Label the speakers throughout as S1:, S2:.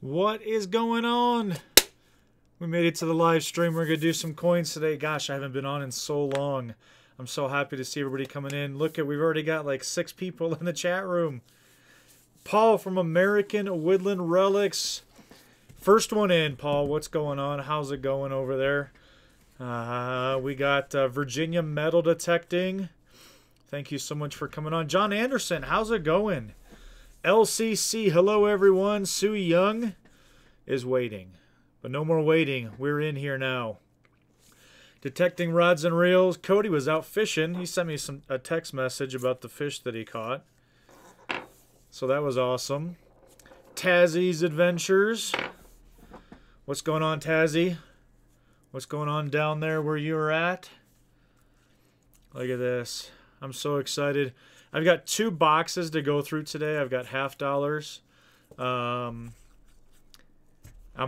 S1: What is going on? We made it to the live stream. We're going to do some coins today. Gosh, I haven't been on in so long. I'm so happy to see everybody coming in. Look at, we've already got like 6 people in the chat room. Paul from American Woodland Relics. First one in, Paul. What's going on? How's it going over there? We got Virginia Metal Detecting. Thank you so much for coming on. John Anderson, how's it going? LCC, hello everyone. Sue Young is waiting. But no more waiting. We're in here now. Detecting rods and reels. Cody was out fishing. He sent me a text message about the fish that he caught. So that was awesome. Tazzy's Adventures. What's going on, Tazzy? What's going on down there where you're at? Look at this. I'm so excited. I've got 2 boxes to go through today. I've got $50. I'm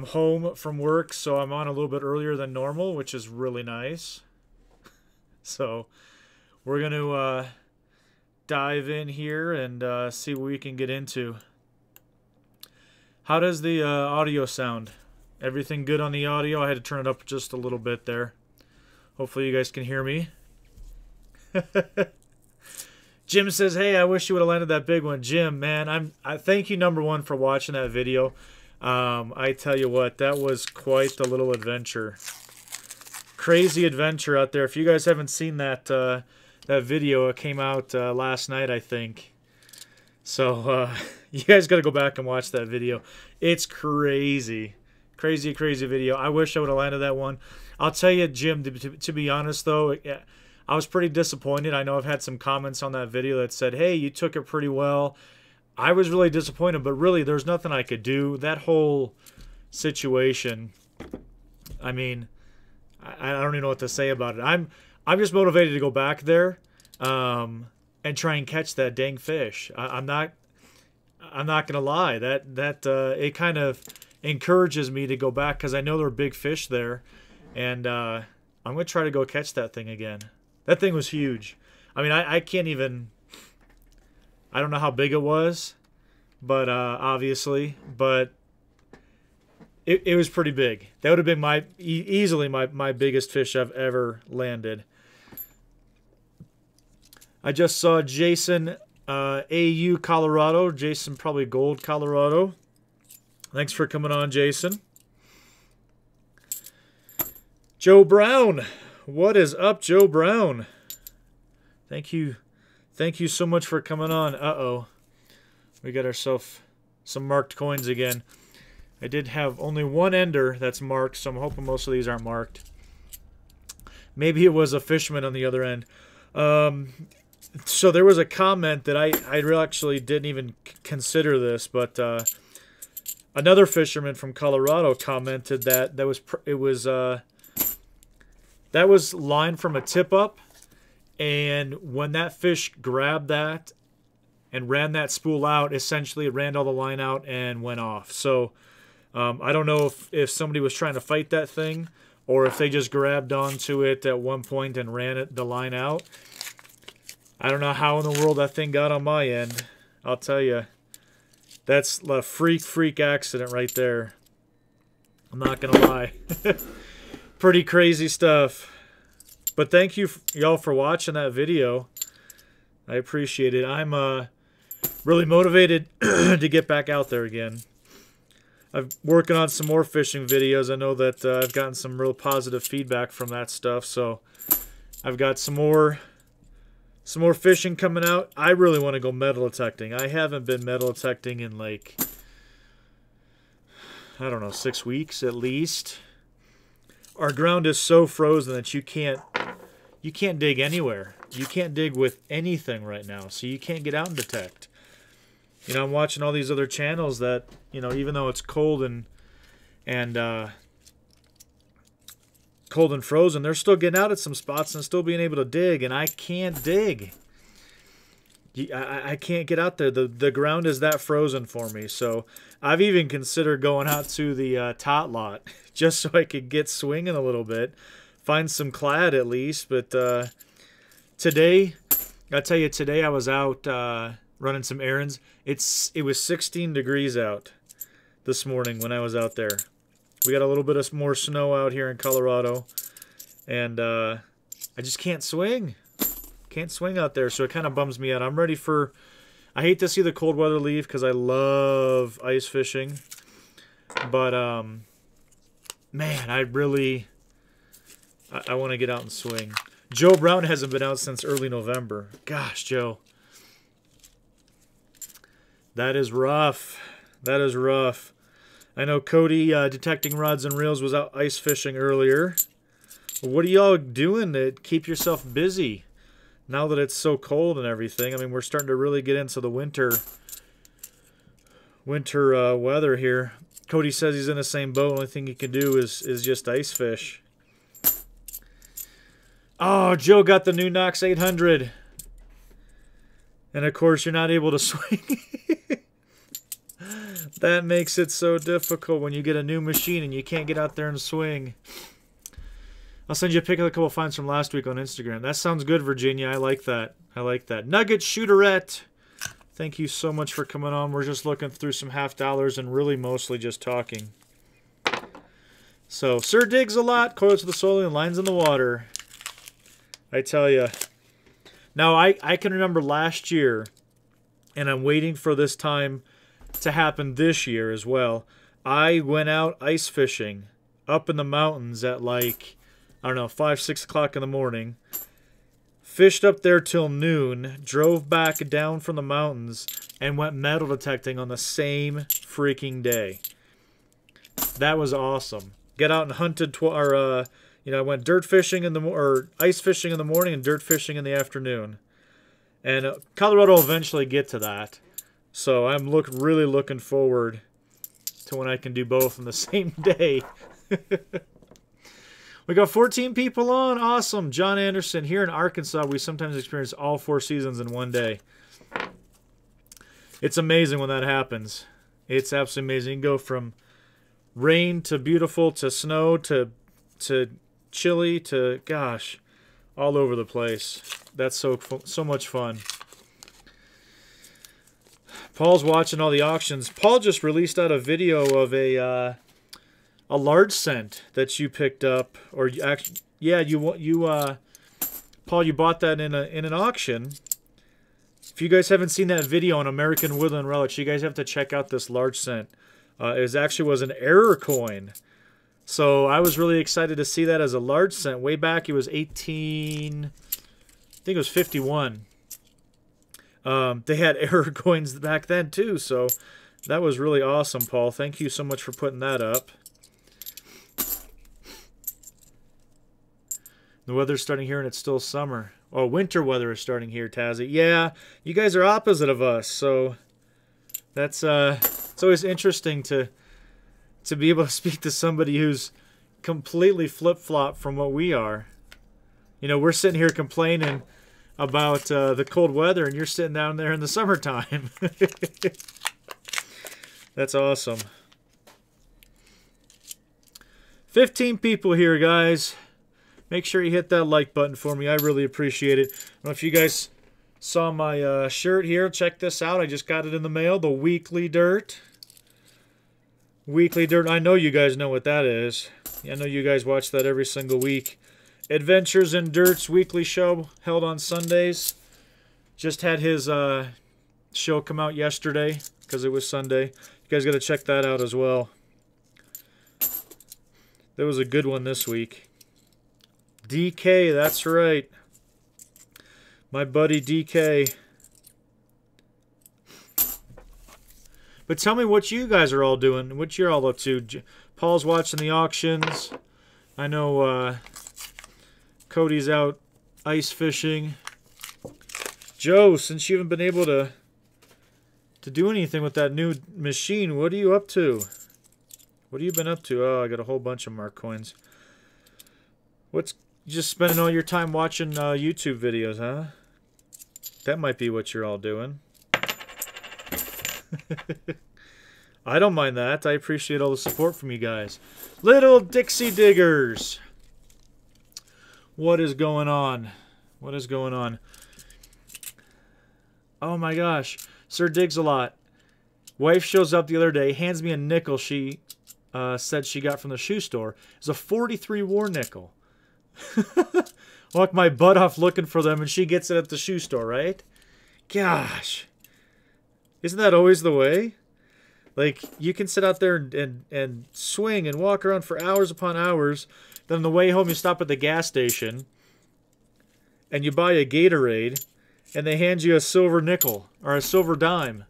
S1: home from work, so I'm on a little bit earlier than normal, which is really nice. So we're going to dive in here and see what we can get into. How does the audio sound? Everything good on the audio? I had to turn it up just a little bit there. Hopefully you guys can hear me. Jim says, hey, I wish you would have landed that big one. Jim, man, I thank you, number one, for watching that video. I tell you what, that was quite the little adventure. Crazy adventure out there. If you guys haven't seen that that video, it came out last night, I think. So you guys got to go back and watch that video. It's crazy. Crazy, crazy video. I wish I would have landed that one. I'll tell you, Jim, to be honest, though, I was pretty disappointed. I know I've had some comments on that video that said, hey, you took it pretty well. I was really disappointed, but really there's nothing I could do. That whole situation, I mean, I don't even know what to say about it. I'm just motivated to go back there and try and catch that dang fish. I'm not going to lie. That it kind of encourages me to go back because I know there are big fish there, and I'm going to try to go catch that thing again. That thing was huge. I mean, I can't even... I don't know how big it was, but obviously, but it was pretty big. That would have been easily my biggest fish I've ever landed. I just saw Jason AU Colorado. Jason probably Gold Colorado. Thanks for coming on, Jason. Joe Brown. What is up, Joe Brown? Thank you. Thank you so much for coming on. Uh-oh. We got ourselves some marked coins again. I did have only one ender that's marked, so I'm hoping most of these aren't marked. Maybe it was a fisherman on the other end. So there was a comment that I actually didn't even consider this, but another fisherman from Colorado commented that that was line from a tip-up. And when that fish grabbed that and ran that spool out, essentially it ran all the line out and went off. So I don't know if somebody was trying to fight that thing or if they just grabbed onto it at one point and ran the line out. I don't know how in the world that thing got on my end. I'll tell you. That's a freak accident right there. I'm not going to lie. Pretty crazy stuff. But thank you y'all for watching that video. I appreciate it. I'm really motivated to get back out there again. I'm working on some more fishing videos. I know that I've gotten some real positive feedback from that stuff. So I've got some more fishing coming out. I really want to go metal detecting. I haven't been metal detecting in like, I don't know, 6 weeks at least. Our ground is so frozen that you can't dig anywhere. You can't dig with anything right now, so you can't get out and detect. You know, I'm watching all these other channels that, you know, even though it's cold and frozen, they're still getting out at some spots and still being able to dig, and I can't dig. I can't get out there. The ground is that frozen for me. So I've even considered going out to the tot lot just so I could get swinging a little bit, find some clad at least. But today, I'll tell you, today I was out running some errands. It was 16 degrees out. this morning when I was out there. We got a little bit of more snow out here in Colorado, and I just can't swing. Can't swing out there, so it kind of bums me out. I'm ready for... I hate to see the cold weather leave because I love ice fishing. But, man, I really... I want to get out and swing. Joe Brown hasn't been out since early November. Gosh, Joe. That is rough. That is rough. I know Cody, Detecting Rods and Reels, was out ice fishing earlier. What are y'all doing to keep yourself busy now that it's so cold and everything? I mean, we're starting to really get into the winter weather here. Cody says he's in the same boat. Only thing he can do is just ice fish. Oh, Joe got the new Nox 800. And, of course, you're not able to swing. That makes it so difficult when you get a new machine and you can't get out there and swing. I'll send you a pic of a couple finds from last week on Instagram. That sounds good, Virginia. I like that. I like that. Nugget Shooterette. Thank you so much for coming on. We're just looking through some half dollars and really mostly just talking. So, Sir Digs a lot. Coils to the soil and lines in the water. I tell you. Now, I can remember last year, and I'm waiting for this time to happen this year as well. I went out ice fishing up in the mountains at like, I don't know, 5, 6 o'clock in the morning. Fished up there till noon, drove back down from the mountains, and went metal detecting on the same freaking day. That was awesome. Get out and hunted, I went dirt fishing or ice fishing in the morning and dirt fishing in the afternoon. And Colorado will eventually get to that. So I'm really looking forward to when I can do both in the same day. We got 14 people on. Awesome. John Anderson. Here in Arkansas, we sometimes experience all 4 seasons in one day. It's amazing when that happens. It's absolutely amazing. You can go from rain to beautiful to snow to chilly to, gosh, all over the place. That's so much fun. Paul's watching all the auctions. Paul just released out a video of a large cent that you picked up, or you actually, yeah, Paul, you bought that in an auction. If you guys haven't seen that video on American Woodland Relics, you guys have to check out this large cent. It was an error coin. So I was really excited to see that as a large cent. Way back, it was 18, I think it was 51. They had error coins back then too, so that was really awesome, Paul. Thank you so much for putting that up. The weather's starting here and it's still summer. Oh, winter weather is starting here, Tazzy. Yeah, you guys are opposite of us, so that's it's always interesting to be able to speak to somebody who's completely flip-flop from what we are. You know, we're sitting here complaining about the cold weather, and you're sitting down there in the summertime. That's awesome. 15 people here, guys. Make sure you hit that like button for me. I really appreciate it. I don't know if you guys saw my shirt here. Check this out. I just got it in the mail. The Weekly Dirt. Weekly Dirt. I know you guys know what that is. I know you guys watch that every single week. Adventures in Dirt's weekly show held on Sundays. Just had his show come out yesterday because it was Sunday. You guys got to check that out as well. There was a good one this week. DK, that's right. My buddy DK. But tell me what you guys are all doing. What you're all up to. Paul's watching the auctions. I know Cody's out ice fishing. Joe, since you haven't been able to do anything with that new machine, what are you up to? What have you been up to? Oh, I got a whole bunch of mark coins. Just spending all your time watching YouTube videos, huh? That might be what you're all doing. I don't mind that. I appreciate all the support from you guys. Little Dixie Diggers. What is going on? What is going on? Oh my gosh. Sir Digs a lot. Wife shows up the other day, hands me a nickel she said she got from the shoe store. It's a 43 war nickel. Walk my butt off looking for them, and she gets it at the shoe store, right? Gosh. Isn't that always the way? Like, you can sit out there and swing and walk around for hours upon hours. Then on the way home, you stop at the gas station, and you buy a Gatorade, and they hand you a silver nickel or a silver dime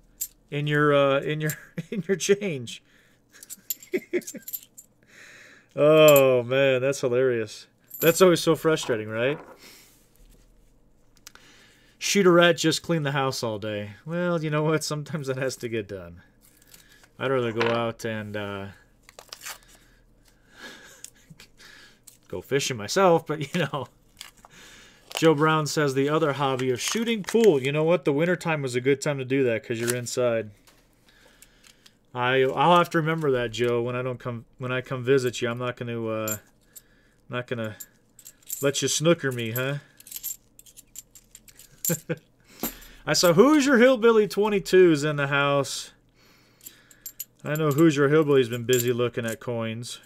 S1: in your change. Oh man, that's hilarious. That's always so frustrating, right? Shooterette just cleaned the house all day. Well, you know what? Sometimes that has to get done. I'd rather go out and go fishing myself, but you know. Joe Brown says the other hobby of shooting pool. You know what? The wintertime was a good time to do that because you're inside. I'll have to remember that, Joe, when I come visit you. I'm not gonna let you snooker me, huh? I saw Hoosier Hillbilly 22's in the house. I know Hoosier Hillbilly's been busy looking at coins.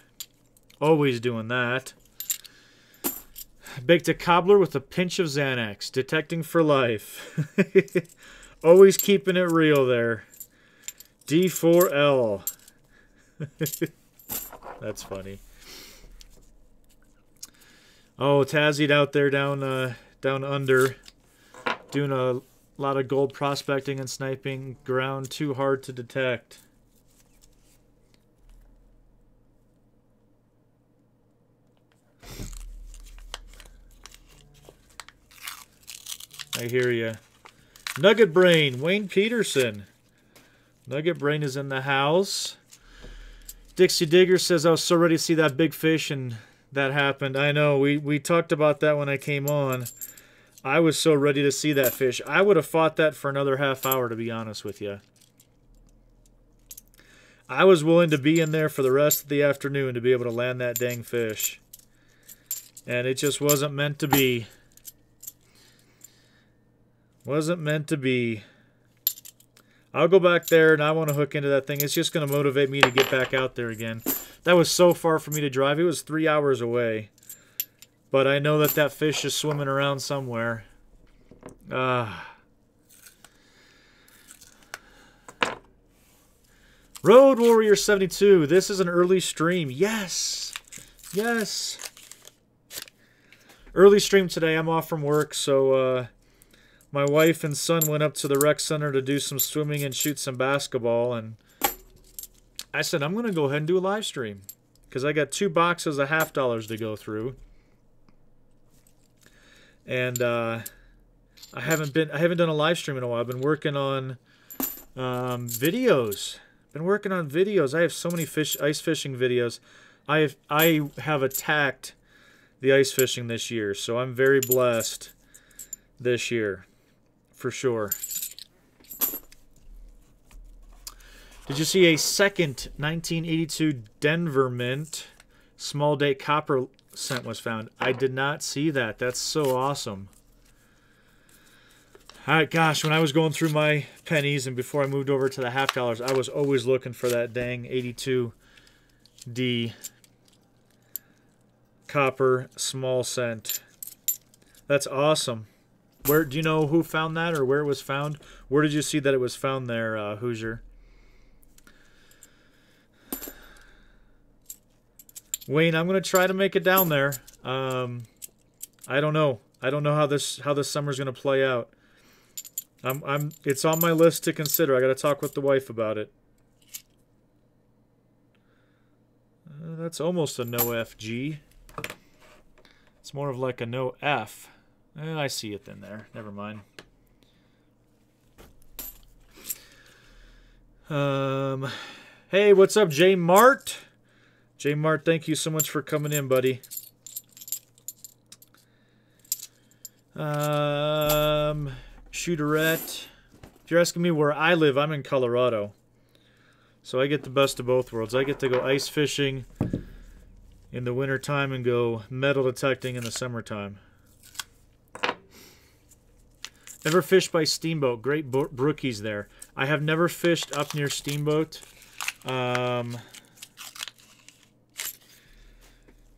S1: Always doing that. Baked a cobbler with a pinch of Xanax. Detecting for life. Always keeping it real there. D4L. That's funny. Oh, Tazzied out there down under. Doing a lot of gold prospecting and sniping. Ground too hard to detect. I hear you. Nugget Brain, Wayne Peterson. Nugget Brain is in the house. Dixie Digger says, I was so ready to see that big fish, and that happened. I know, we talked about that when I came on. I was so ready to see that fish. I would have fought that for another half hour, to be honest with you. I was willing to be in there for the rest of the afternoon to be able to land that dang fish. And it just wasn't meant to be. Wasn't meant to be. I'll go back there and I want to hook into that thing. It's just going to motivate me to get back out there again. That was so far for me to drive. It was 3 hours away. But I know that that fish is swimming around somewhere. Road Warrior 72. This is an early stream. Yes. Yes. Early stream today. I'm off from work, so my wife and son went up to the rec center to do some swimming and shoot some basketball, and I said, I'm going to go ahead and do a live stream because I got 2 boxes of $50 to go through. And I haven't done a live stream in a while. I've been working on videos. I have so many ice fishing videos. I have attacked the ice fishing this year, so I'm very blessed this year, for sure. Did you see a second 1982 Denver Mint small date copper cent was found? I did not see that. That's so awesome. Gosh, when I was going through my pennies and before I moved over to the $50, I was always looking for that dang 82D copper small cent. That's awesome. Where do you know who found that or where it was found? Where did you see that it was found there, Hoosier? Wayne, I'm gonna try to make it down there. I don't know. I don't know how this summer's gonna play out. It's on my list to consider. I got to talk with the wife about it. That's almost a no FG. It's more of like a no F. I see it in there. Never mind. Hey, what's up, J Mart? J Mart, thank you so much for coming in, buddy. Shooterette. If you're asking me where I live, I'm in Colorado. So I get the best of both worlds. I get to go ice fishing in the wintertime and go metal detecting in the summertime. Never fished by Steamboat. Great brookies there. I have never fished up near Steamboat.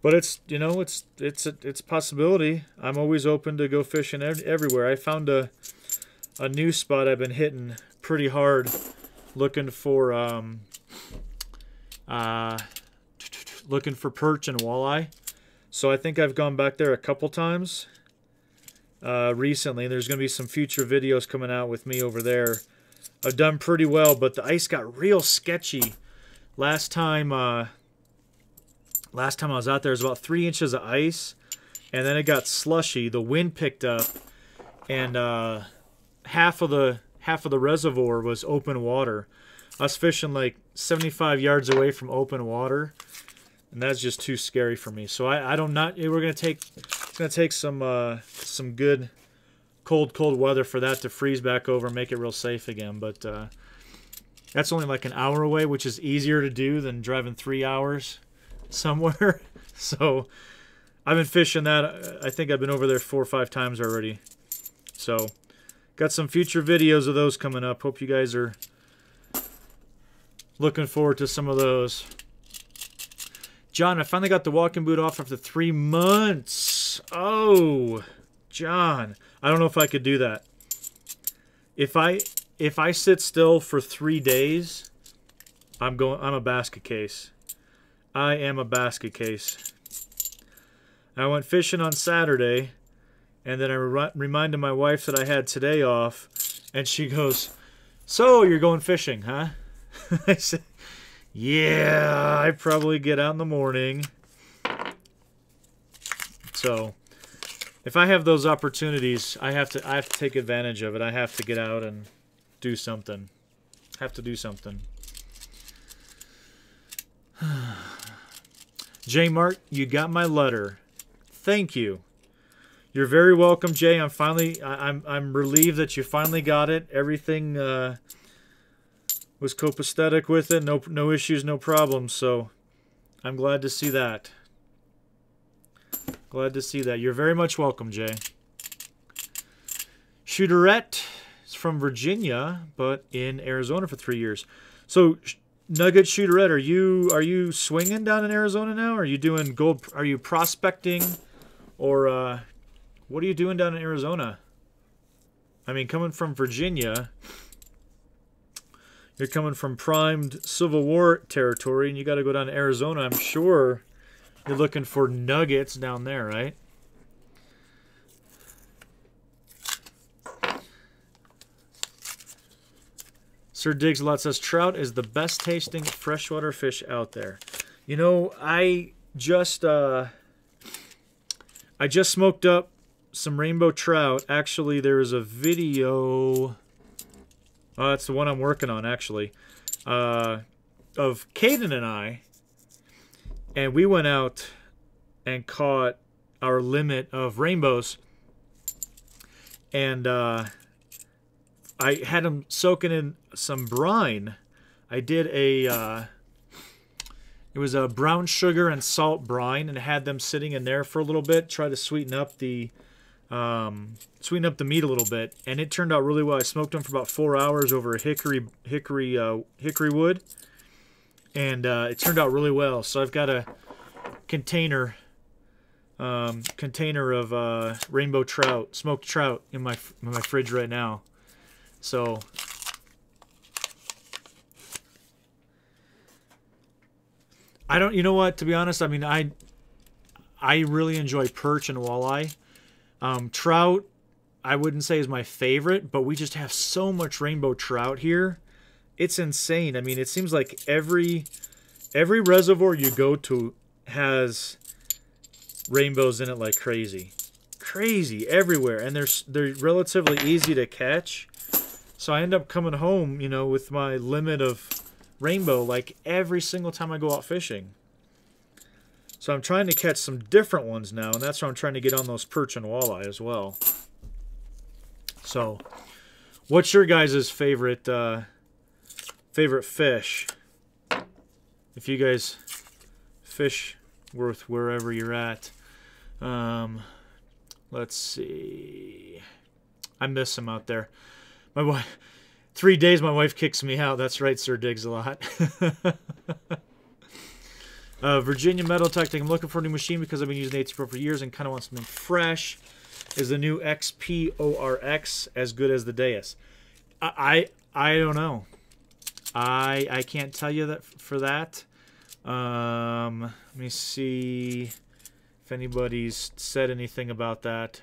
S1: But it's, you know, it's a possibility. I'm always open to go fishing everywhere. I found a new spot I've been hitting pretty hard, looking for perch and walleye. So I think I've gone back there a couple times recently. There's going to be some future videos coming out with me over there. I've done pretty well, but the ice got real sketchy last time. Last time I was out there, it was about 3 inches of ice, and then it got slushy. The wind picked up, and half of the reservoir was open water. I was fishing like 75 yards away from open water, and that's just too scary for me. So we're gonna take some good cold weather for that to freeze back over and make it real safe again. But that's only like an hour away, which is easier to do than driving 3 hours somewhere. So I've been fishing that. I think I've been over there 4 or 5 times already. So got some future videos of those coming up. Hope you guys are looking forward to some of those. John, I finally got the walking boot off after 3 months. Oh, John, I don't know if I could do that. If I sit still for 3 days, I'm a basket case. I am a basket case. I went fishing on Saturday, and then I reminded my wife that I had today off, and she goes, "So, you're going fishing, huh?" I said, "Yeah, I probably get out in the morning." So, if I have those opportunities, I have to take advantage of it. I have to get out and do something. Have to do something. J Mark, you got my letter. Thank you. You're very welcome, Jay. I'm relieved that you finally got it. Everything was copacetic with it. No issues, no problems. So I'm glad to see that. Glad to see that. You're very much welcome, Jay. Shooterette is from Virginia, but in Arizona for 3 years. So Nugget Shooterette, are you swinging down in Arizona now? Are you doing gold? Are you prospecting, or what are you doing down in Arizona? I mean, coming from Virginia, you're coming from primed Civil War territory, and you got to go down to Arizona. I'm sure you're looking for nuggets down there, right? Sir Diggs a lot says trout is the best tasting freshwater fish out there. You know, I just smoked up some rainbow trout. Actually, there is a video. That's the one I'm working on, actually, of Caden and I, and we went out and caught our limit of rainbows, and I had them soaking in some brine. I did it was a brown sugar and salt brine, and had them sitting in there for a little bit. Try to sweeten up the meat a little bit, and it turned out really well. I smoked them for about 4 hours over a hickory wood, and it turned out really well. So I've got a container of rainbow trout, smoked trout, in my fridge right now. So I don't, you know what, to be honest, I mean, I really enjoy perch and walleye. Trout, I wouldn't say is my favorite, but we just have so much rainbow trout here. It's insane. I mean, it seems like every reservoir you go to has rainbows in it like crazy. Crazy everywhere, and they're relatively easy to catch. So I end up coming home, you know, with my limit of rainbow like every single time I go out fishing. So I'm trying to catch some different ones now, and that's why I'm trying to get on those perch and walleye as well. So, what's your guys' favorite fish? If you guys fish worth wherever you're at. Let's see. I miss him out there. My wife, 3 days my wife kicks me out. That's right, Sir Diggs a lot. Virginia Metal Tech. I'm looking for a new machine because I've been using AT Pro for years and kind of want something fresh. Is the new XPORX as good as the Deus? I don't know. I can't tell you that for that. Let me see if anybody's said anything about that.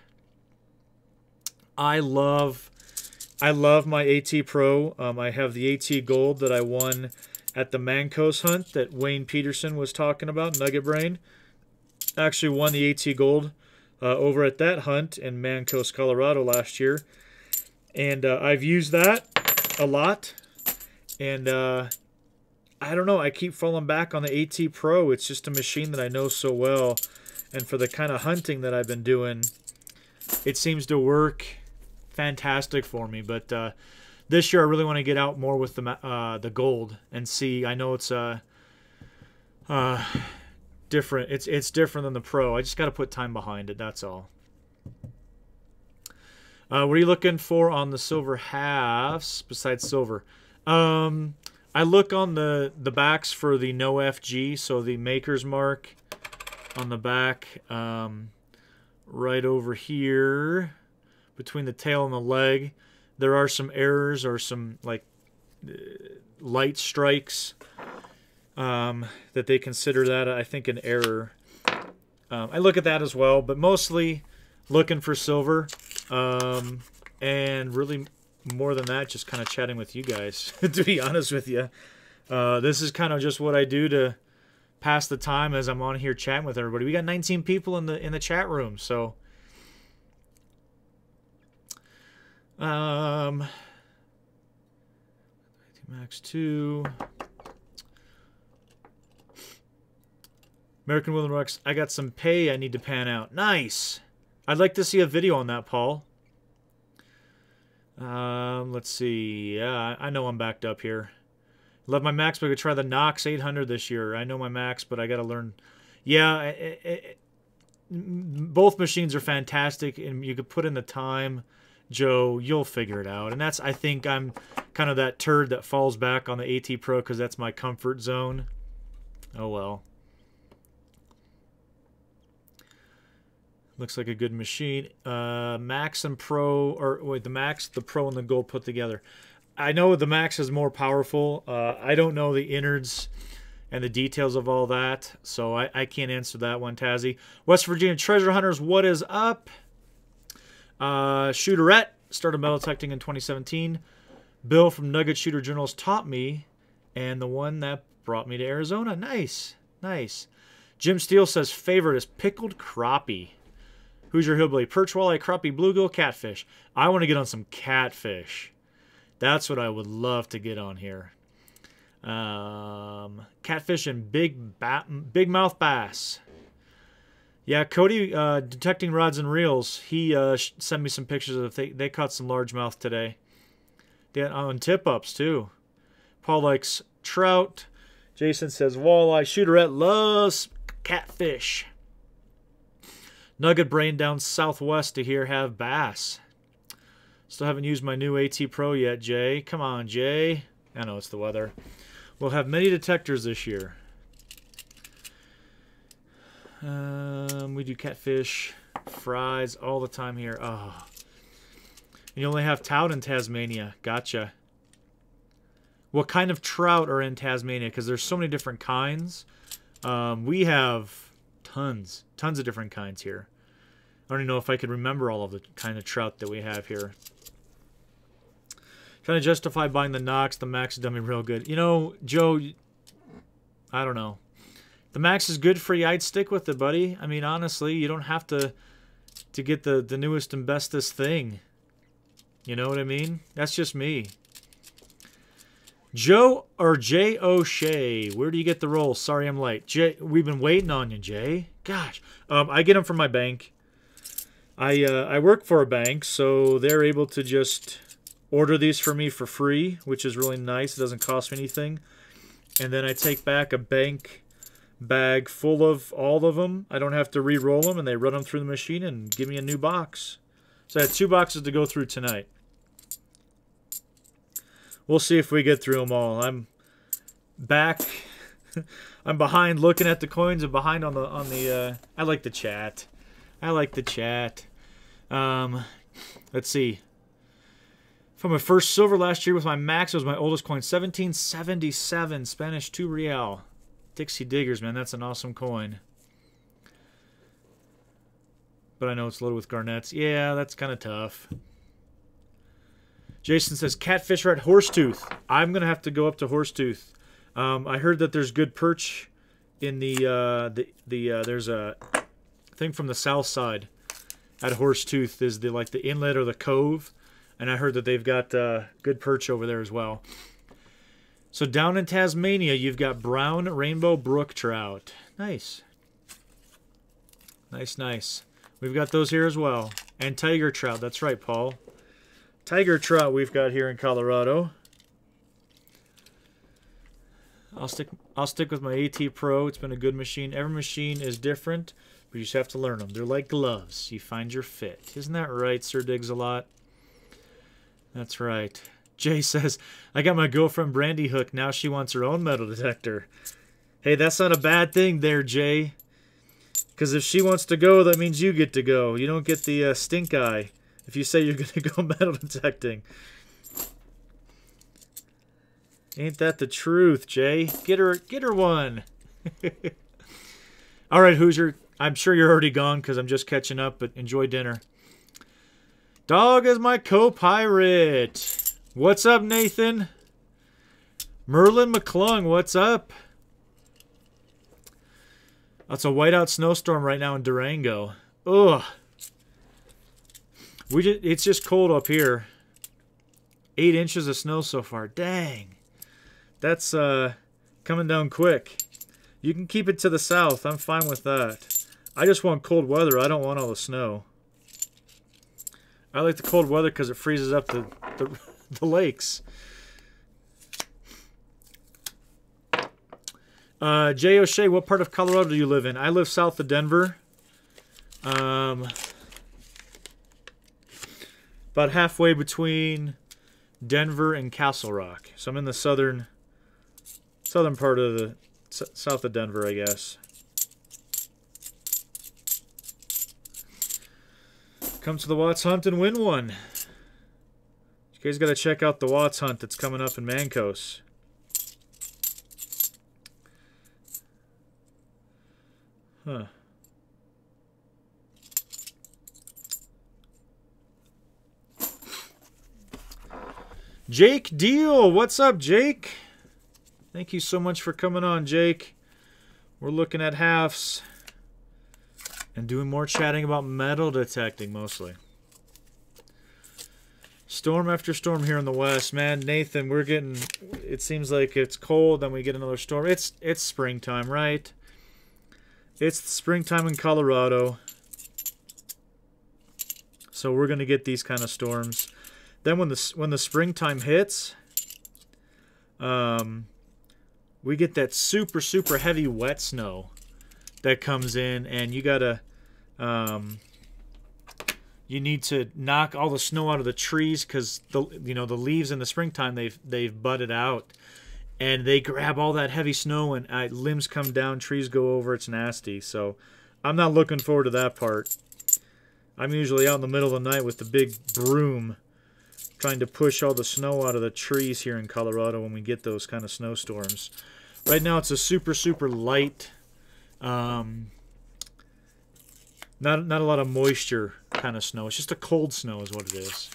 S1: I love my AT Pro. I have the AT Gold that I won at the Mancos hunt that Wayne Peterson was talking about, Nugget Brain. Actually won the AT Gold over at that hunt in Mancos, Colorado last year. And I've used that a lot. And I don't know, I keep falling back on the AT Pro. It's just a machine that I know so well. And for the kind of hunting that I've been doing, it seems to work fantastic for me. But this year I really want to get out more with the gold and see. I know it's different. It's different than the Pro. I just got to put time behind it. That's all. What are you looking for on the silver halves besides silver? I look on the backs for the no FG, so the maker's mark on the back, right over here between the tail and the leg. There are some errors or some like light strikes that they consider that, I think, an error. I look at that as well, but mostly looking for silver, and really more than that, just kind of chatting with you guys, to be honest with you. This is kind of just what I do to pass the time as I'm on here chatting with everybody. We got 19 people in the chat room, so Max 2. American Will and Rocks. I got some pay I need to pan out. Nice. I'd like to see a video on that, Paul. Let's see. Yeah, I know I'm backed up here. Love my Max, but I could try the Nox 800 this year. I know my Max, but I got to learn. Yeah, both machines are fantastic, and you could put in the time, Joe. You'll figure it out. And that's, I think, I'm kind of that turd that falls back on the AT Pro because that's my comfort zone. Oh well. Looks like a good machine. Max and Pro, or wait, the Max, the Pro, and the Gold put together. I know the Max is more powerful. I don't know the innards and the details of all that, so I can't answer that one, Tazzy. West Virginia Treasure Hunters, what is up? Shooterette, started metal detecting in 2017. Bill from Nugget Shooter Journals taught me, and the one that brought me to Arizona. Nice, nice. Jim Steele says favorite is pickled crappie. Who's your hillbilly? Perch, walleye, crappie, bluegill, catfish. I want to get on some catfish. That's what I would love to get on here. Catfish and big mouth bass. Yeah, Cody, Detecting Rods and Reels, he sent me some pictures of they caught some largemouth today. On tip-ups, too. Paul likes trout. Jason says walleye. Shooterette loves catfish. Nugget Brain down southwest to here have bass. Still haven't used my new AT Pro yet, Jay. Come on, Jay. I know it's the weather. We'll have many detectors this year. We do catfish, fries all the time here. Oh. And you only have trout in Tasmania. Gotcha. What kind of trout are in Tasmania? Because there's so many different kinds. We have tons of different kinds here. I don't even know if I could remember all of the kind of trout that we have here. Trying to justify buying the Nox. The Max has done me real good. You know, Joe, I don't know. The Max is good for you. I'd stick with it, buddy. I mean, honestly, you don't have to get the newest and bestest thing. You know what I mean? That's just me. Joe or Jay O'Shea, where do you get the roll? Sorry I'm late. Jay, we've been waiting on you, Jay. Gosh. I get them from my bank. I work for a bank, so they're able to just order these for me for free, which is really nice. It doesn't cost me anything. And then I take back a bank bag full of all of them. I don't have to re-roll them, and they run them through the machine and give me a new box. So I had 2 boxes to go through tonight. We'll see if we get through them all. I'm back. I'm behind looking at the coins and behind on the I like the chat. I like the chat. Let's see. For my first silver last year with my max, it was my oldest coin, 1777 Spanish 2 real. Dixie Diggers, man, that's an awesome coin. But I know it's loaded with garnets. Yeah, that's kind of tough. Jason says, catfish are at Horsetooth. I'm going to have to go up to Horsetooth. I heard that there's good perch in there's a thing from the south side at Horsetooth is like the inlet or the cove. And I heard that they've got good perch over there as well. So down in Tasmania, you've got brown rainbow brook trout. Nice. Nice, nice. We've got those here as well. And tiger trout. That's right, Paul. Tiger trout we've got here in Colorado. I'll stick with my AT Pro. It's been a good machine. Every machine is different, but you just have to learn them. They're like gloves. You find your fit. Isn't that right, Sir Diggs-a-Lot? That's right. Jay says, I got my girlfriend Brandy hooked. Now she wants her own metal detector. Hey, that's not a bad thing there, Jay. Because if she wants to go, that means you get to go. You don't get the stink eye if you say you're going to go metal detecting. Ain't that the truth, Jay? Get her one. All right, Hoosier. I'm sure you're already gone because I'm just catching up, but enjoy dinner. Dog is my co-pirate. What's up, Nathan? Merlin McClung, what's up? That's a whiteout snowstorm right now in Durango. Ugh. It's just cold up here. 8 inches of snow so far. Dang. That's coming down quick. You can keep it to the south. I'm fine with that. I just want cold weather. I don't want all the snow. I like the cold weather because it freezes up the lakes. Jay O'Shea, what part of Colorado do you live in? I live south of Denver. About halfway between Denver and Castle Rock. So I'm in the southern part of the south of Denver, I guess. Come to the Watts Hunt and win one. You guys got to check out the Watts Hunt that's coming up in Mancos. Huh. Jake Deal. What's up, Jake? Thank you so much for coming on, Jake. We're looking at halves and doing more chatting about metal detecting mostly. Storm after storm here in the west. Man, Nathan, we're getting... It seems like it's cold, then we get another storm. It's springtime, right? It's springtime in Colorado. So we're going to get these kind of storms. Then when the springtime hits, we get that super, super heavy wet snow that comes in, and you got to... you need to knock all the snow out of the trees because the leaves in the springtime they've budded out, and they grab all that heavy snow and limbs come down, trees go over. It's nasty. So I'm not looking forward to that part. I'm usually out in the middle of the night with the big broom trying to push all the snow out of the trees here in Colorado when we get those kind of snowstorms. Right now it's a super, super light, not a lot of moisture kind of snow. It's just a cold snow is what it is.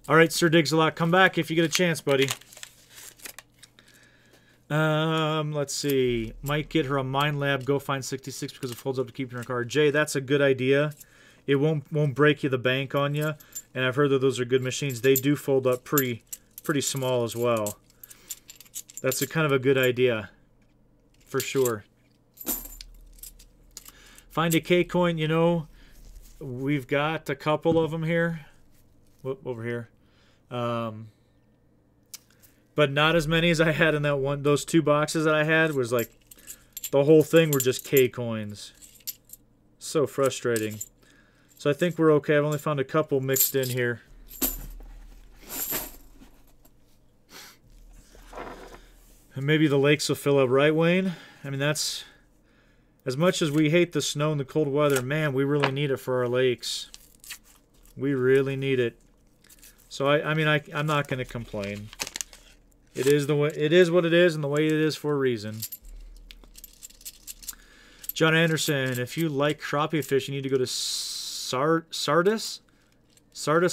S1: All right, Sir Diggs-a-Lot, come back if you get a chance, buddy. Let's see. Might get her a Mind Lab Go Find 66 because it folds up to keep in her car. Jay, that's a good idea. It won't break you the bank on you. And I've heard that those are good machines. They do fold up pretty small as well. That's a kind of a good idea, for sure. Find a K-coin, you know, we've got a couple of them here. Whoop, over here. But not as many as I had in those 2 boxes that I had. Was like the whole thing were just K-coins. So frustrating. So I think we're okay. I've only found a couple mixed in here. And maybe the lakes will fill up, right, Wayne? I mean, that's... As much as we hate the snow and the cold weather, man, we really need it for our lakes. We really need it. So I'm not going to complain. It is what it is, and the way it is for a reason. John Anderson, if you like crappie fish, you need to go to Sardis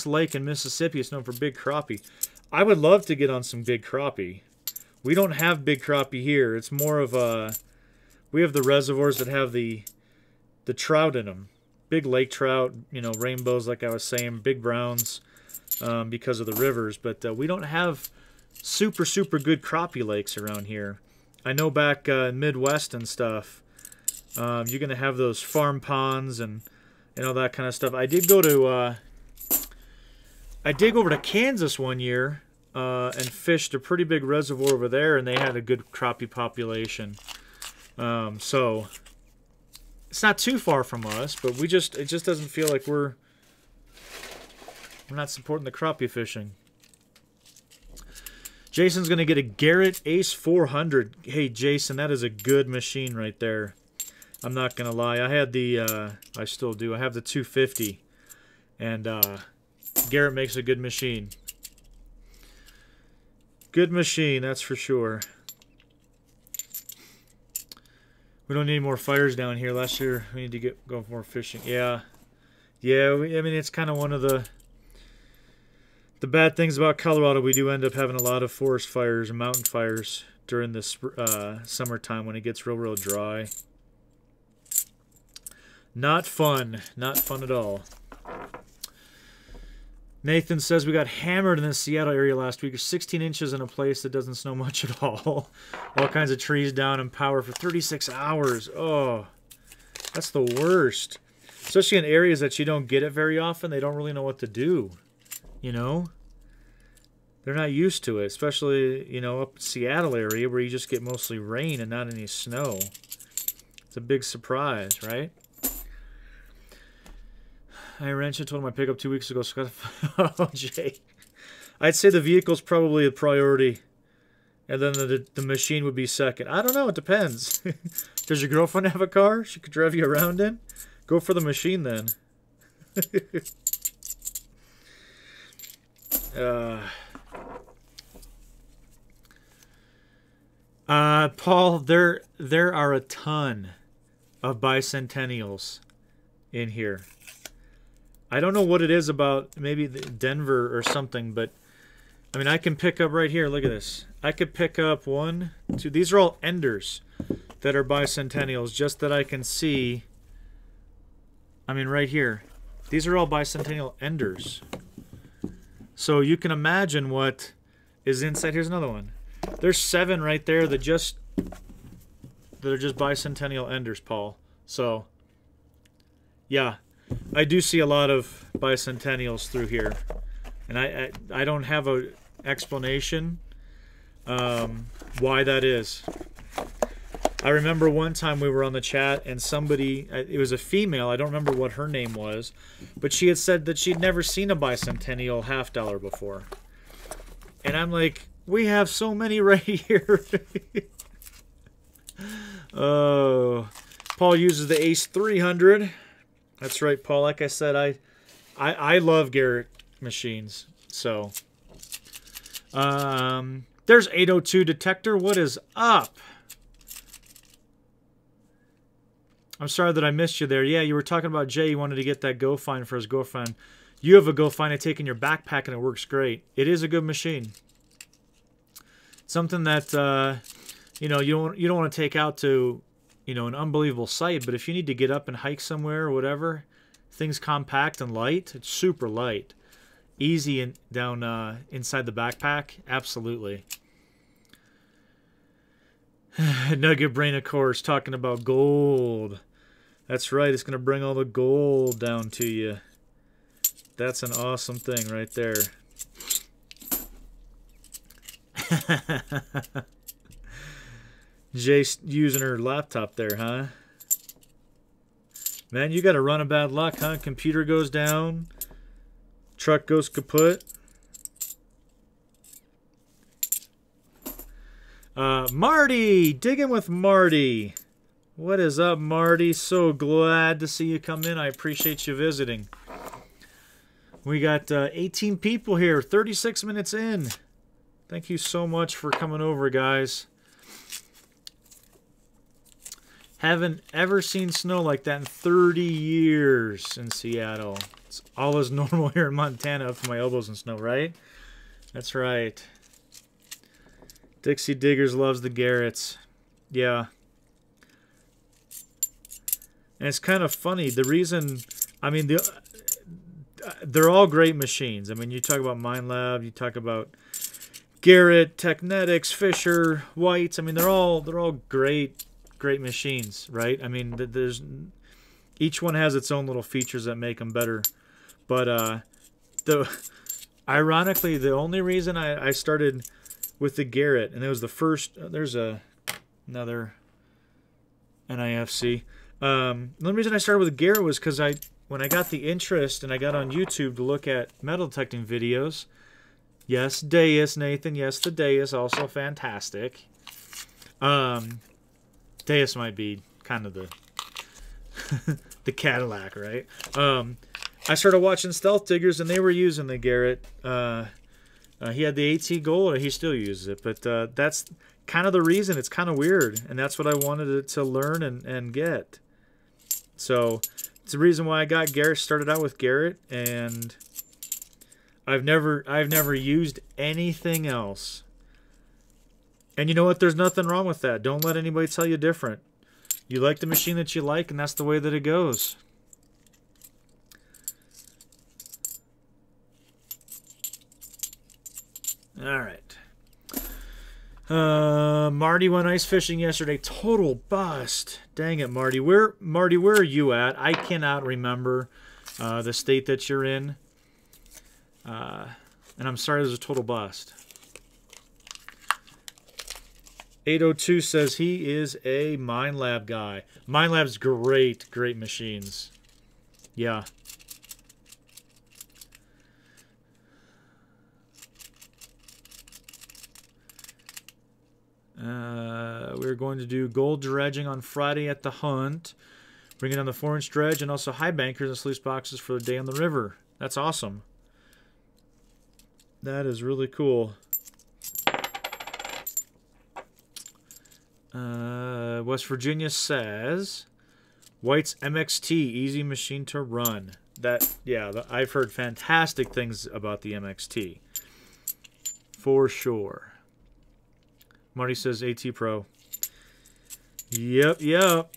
S1: Lake in Mississippi. It's known for big crappie. I would love to get on some big crappie. We don't have big crappie here. It's more of a... We have the reservoirs that have the trout in them. Big lake trout, you know, rainbows, like I was saying, big browns because of the rivers. But we don't have super good crappie lakes around here. I know back in Midwest and stuff, you're going to have those farm ponds and all that kind of stuff. I did go to... I did go over to Kansas one year and fished a pretty big reservoir over there, and they had a good crappie population. So it's not too far from us, but it just doesn't feel like we're not supporting the crappie fishing. Jason's going to get a Garrett Ace 400. Hey, Jason, that is a good machine right there. I'm not going to lie. I had the, I still do. I have the 250. And Garrett makes a good machine. Good machine, that's for sure. We don't need more fires down here. Last year, we need to go more fishing. Yeah. Yeah, I mean, it's kind of one of the bad things about Colorado. We do end up having a lot of forest fires and mountain fires during this summertime when it gets real dry. Not fun. Not fun at all. Nathan says we got hammered in the Seattle area last week. 16 inches in a place that doesn't snow much at all. All kinds of trees down and power for 36 hours. Oh, that's the worst. Especially in areas that you don't get it very often. They don't really know what to do. You know? They're not used to it. Especially, you know, up in Seattle area where you just get mostly rain and not any snow. It's a big surprise, right? I wrenched and told him I picked up 2 weeks ago. So oh, Jay. I'd say the vehicle's probably a priority. And then the machine would be second. I don't know. It depends. Does your girlfriend have a car she could drive you around in? Go for the machine then. Paul, there are a ton of bicentennials in here. I don't know what it is about maybe Denver or something, but I mean, I can pick up right here. Look at this. I could pick up 1, 2. These are all Enders that are bicentennials, just that I can see. I mean, right here. These are all bicentennial Enders. So you can imagine what is inside. Here's another one. There's 7 right there that are just bicentennial Enders, Paul. So, yeah. I do see a lot of bicentennials through here, and I don't have a explanation why that is. I remember one time we were on the chat and somebody, it was a female, I don't remember what her name was, but she had said that she'd never seen a bicentennial $50 before. And I'm like, we have so many right here. Oh, Paul uses the Ace 300. That's right, Paul. Like I said, I love Garrett machines. So, there's 802 Detector. What is up? I'm sorry that I missed you there. Yeah, you were talking about Jay. You wanted to get that GoFind for his girlfriend. You have a GoFind I take in your backpack, and it works great. It is a good machine. Something that you know, you don't want to take out to, you know, an unbelievable site, but if you need to get up and hike somewhere or whatever, things compact and light. It's super light, easy down inside the backpack. Absolutely. Nugget Brain, of course, talking about gold. That's right. It's going to bring all the gold down to you. That's an awesome thing right there. Jay's using her laptop there, huh? Man, you got a run of bad luck, huh? Computer goes down. Truck goes kaput. Marty! Digging with Marty. What is up, Marty? So glad to see you come in. I appreciate you visiting. We got 18 people here, 36 minutes in. Thank you so much for coming over, guys. Haven't ever seen snow like that in 30 years in Seattle. It's all as normal here in Montana, up to my elbows in snow, right? That's right. Dixie Diggers loves the Garretts. Yeah. And it's kind of funny. The reason, I mean, they're all great machines. I mean, you talk about Minelab, you talk about Garrett, Technetics, Fisher, Whites. I mean, they're all great machines, right? I mean, there's each one has its own little features that make them better. But ironically, the only reason I started with the Garrett, and it was the first. There's another NIFC. The only reason I started with the Garrett was because when I got the interest and I got on YouTube to look at metal detecting videos. Yes, Deus, Nathan. Yes, the Deus, also fantastic. Deus might be kind of the the Cadillac, right? I started watching Stealth Diggers, and they were using the Garrett. He had the AT Gold, or he still uses it, but that's kind of the reason. It's kind of weird, and that's what I wanted to learn and get. So it's the reason why I got Garrett. Started out with Garrett, and I've never used anything else. And you know what? There's nothing wrong with that. Don't let anybody tell you different. You like the machine that you like, and that's the way that it goes. All right. Marty went ice fishing yesterday. Total bust. Dang it, Marty. Where are you at? I cannot remember the state that you're in. And I'm sorry, there's a total bust. 802 says he is a Minelab guy. Minelab's great machines. Yeah. We're going to do gold dredging on Friday at the hunt. Bringing on the 4-inch dredge and also high bankers and sluice boxes for the day on the river. That's awesome. That is really cool. West Virginia says White's MXT, easy machine to run. I've heard fantastic things about the MXT. For sure. Marty says AT Pro. Yep.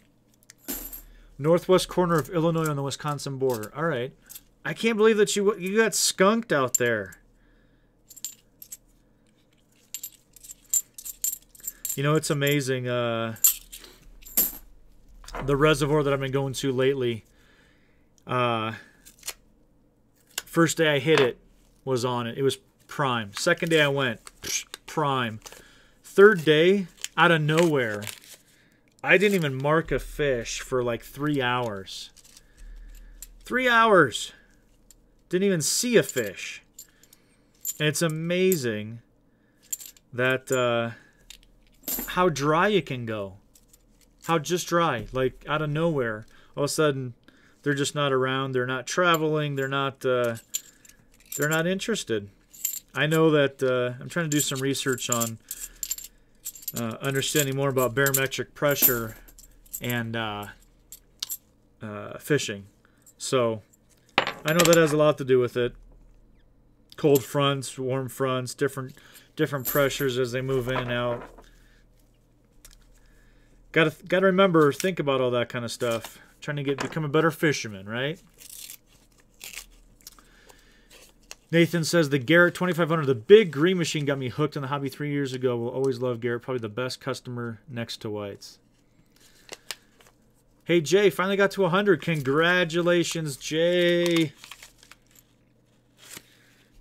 S1: Northwest corner of Illinois on the Wisconsin border. All right. I can't believe that you got skunked out there. You know, it's amazing. The reservoir that I've been going to lately. First day I hit it was on it. It was prime. Second day I went, prime. Third day, out of nowhere, I didn't even mark a fish for like 3 hours. 3 hours. Didn't even see a fish. And it's amazing that how dry it can go. How just dry, like out of nowhere. All of a sudden, they're just not around. They're not traveling. They're not interested. I know that I'm trying to do some research on understanding more about barometric pressure and fishing. So I know that has a lot to do with it. Cold fronts, warm fronts, different pressures as they move in and out. Got to remember, think about all that kind of stuff. Trying to become a better fisherman, right? Nathan says the Garrett 2500, the big green machine, got me hooked in the hobby 3 years ago. Will always love Garrett. Probably the best customer next to White's. Hey, Jay, finally got to 100. Congratulations, Jay.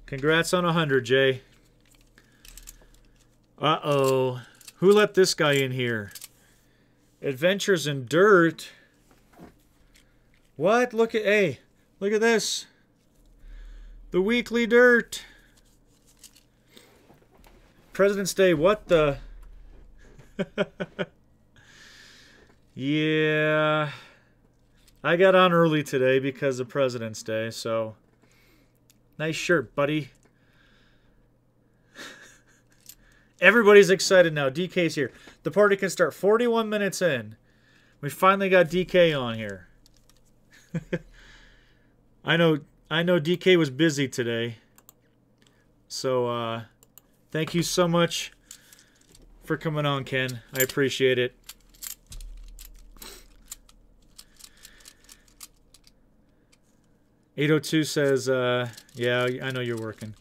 S1: Congrats on 100, Jay. Uh-oh. Who let this guy in here? Adventures in Dirt. What? Look at, hey, look at this. The weekly dirt. President's Day, what the? Yeah. I got on early today because of President's Day, so. Nice shirt, buddy. Everybody's excited now. DK's here. The party can start 41 minutes in. We finally got DK on here. I know DK was busy today. So, thank you so much for coming on, Ken. I appreciate it. "802 says, yeah, I know you're working.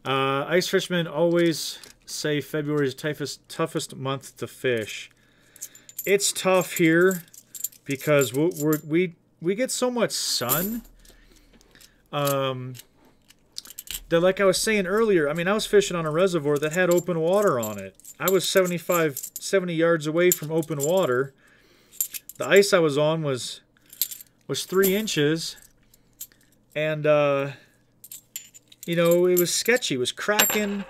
S1: Ice fishermen always say February is toughest month to fish. It's tough here because we get so much sun. That, like I was saying earlier, I mean, I was fishing on a reservoir that had open water on it. I was 70 yards away from open water. The ice I was on was 3 inches. And, you know, it was sketchy. It was cracking.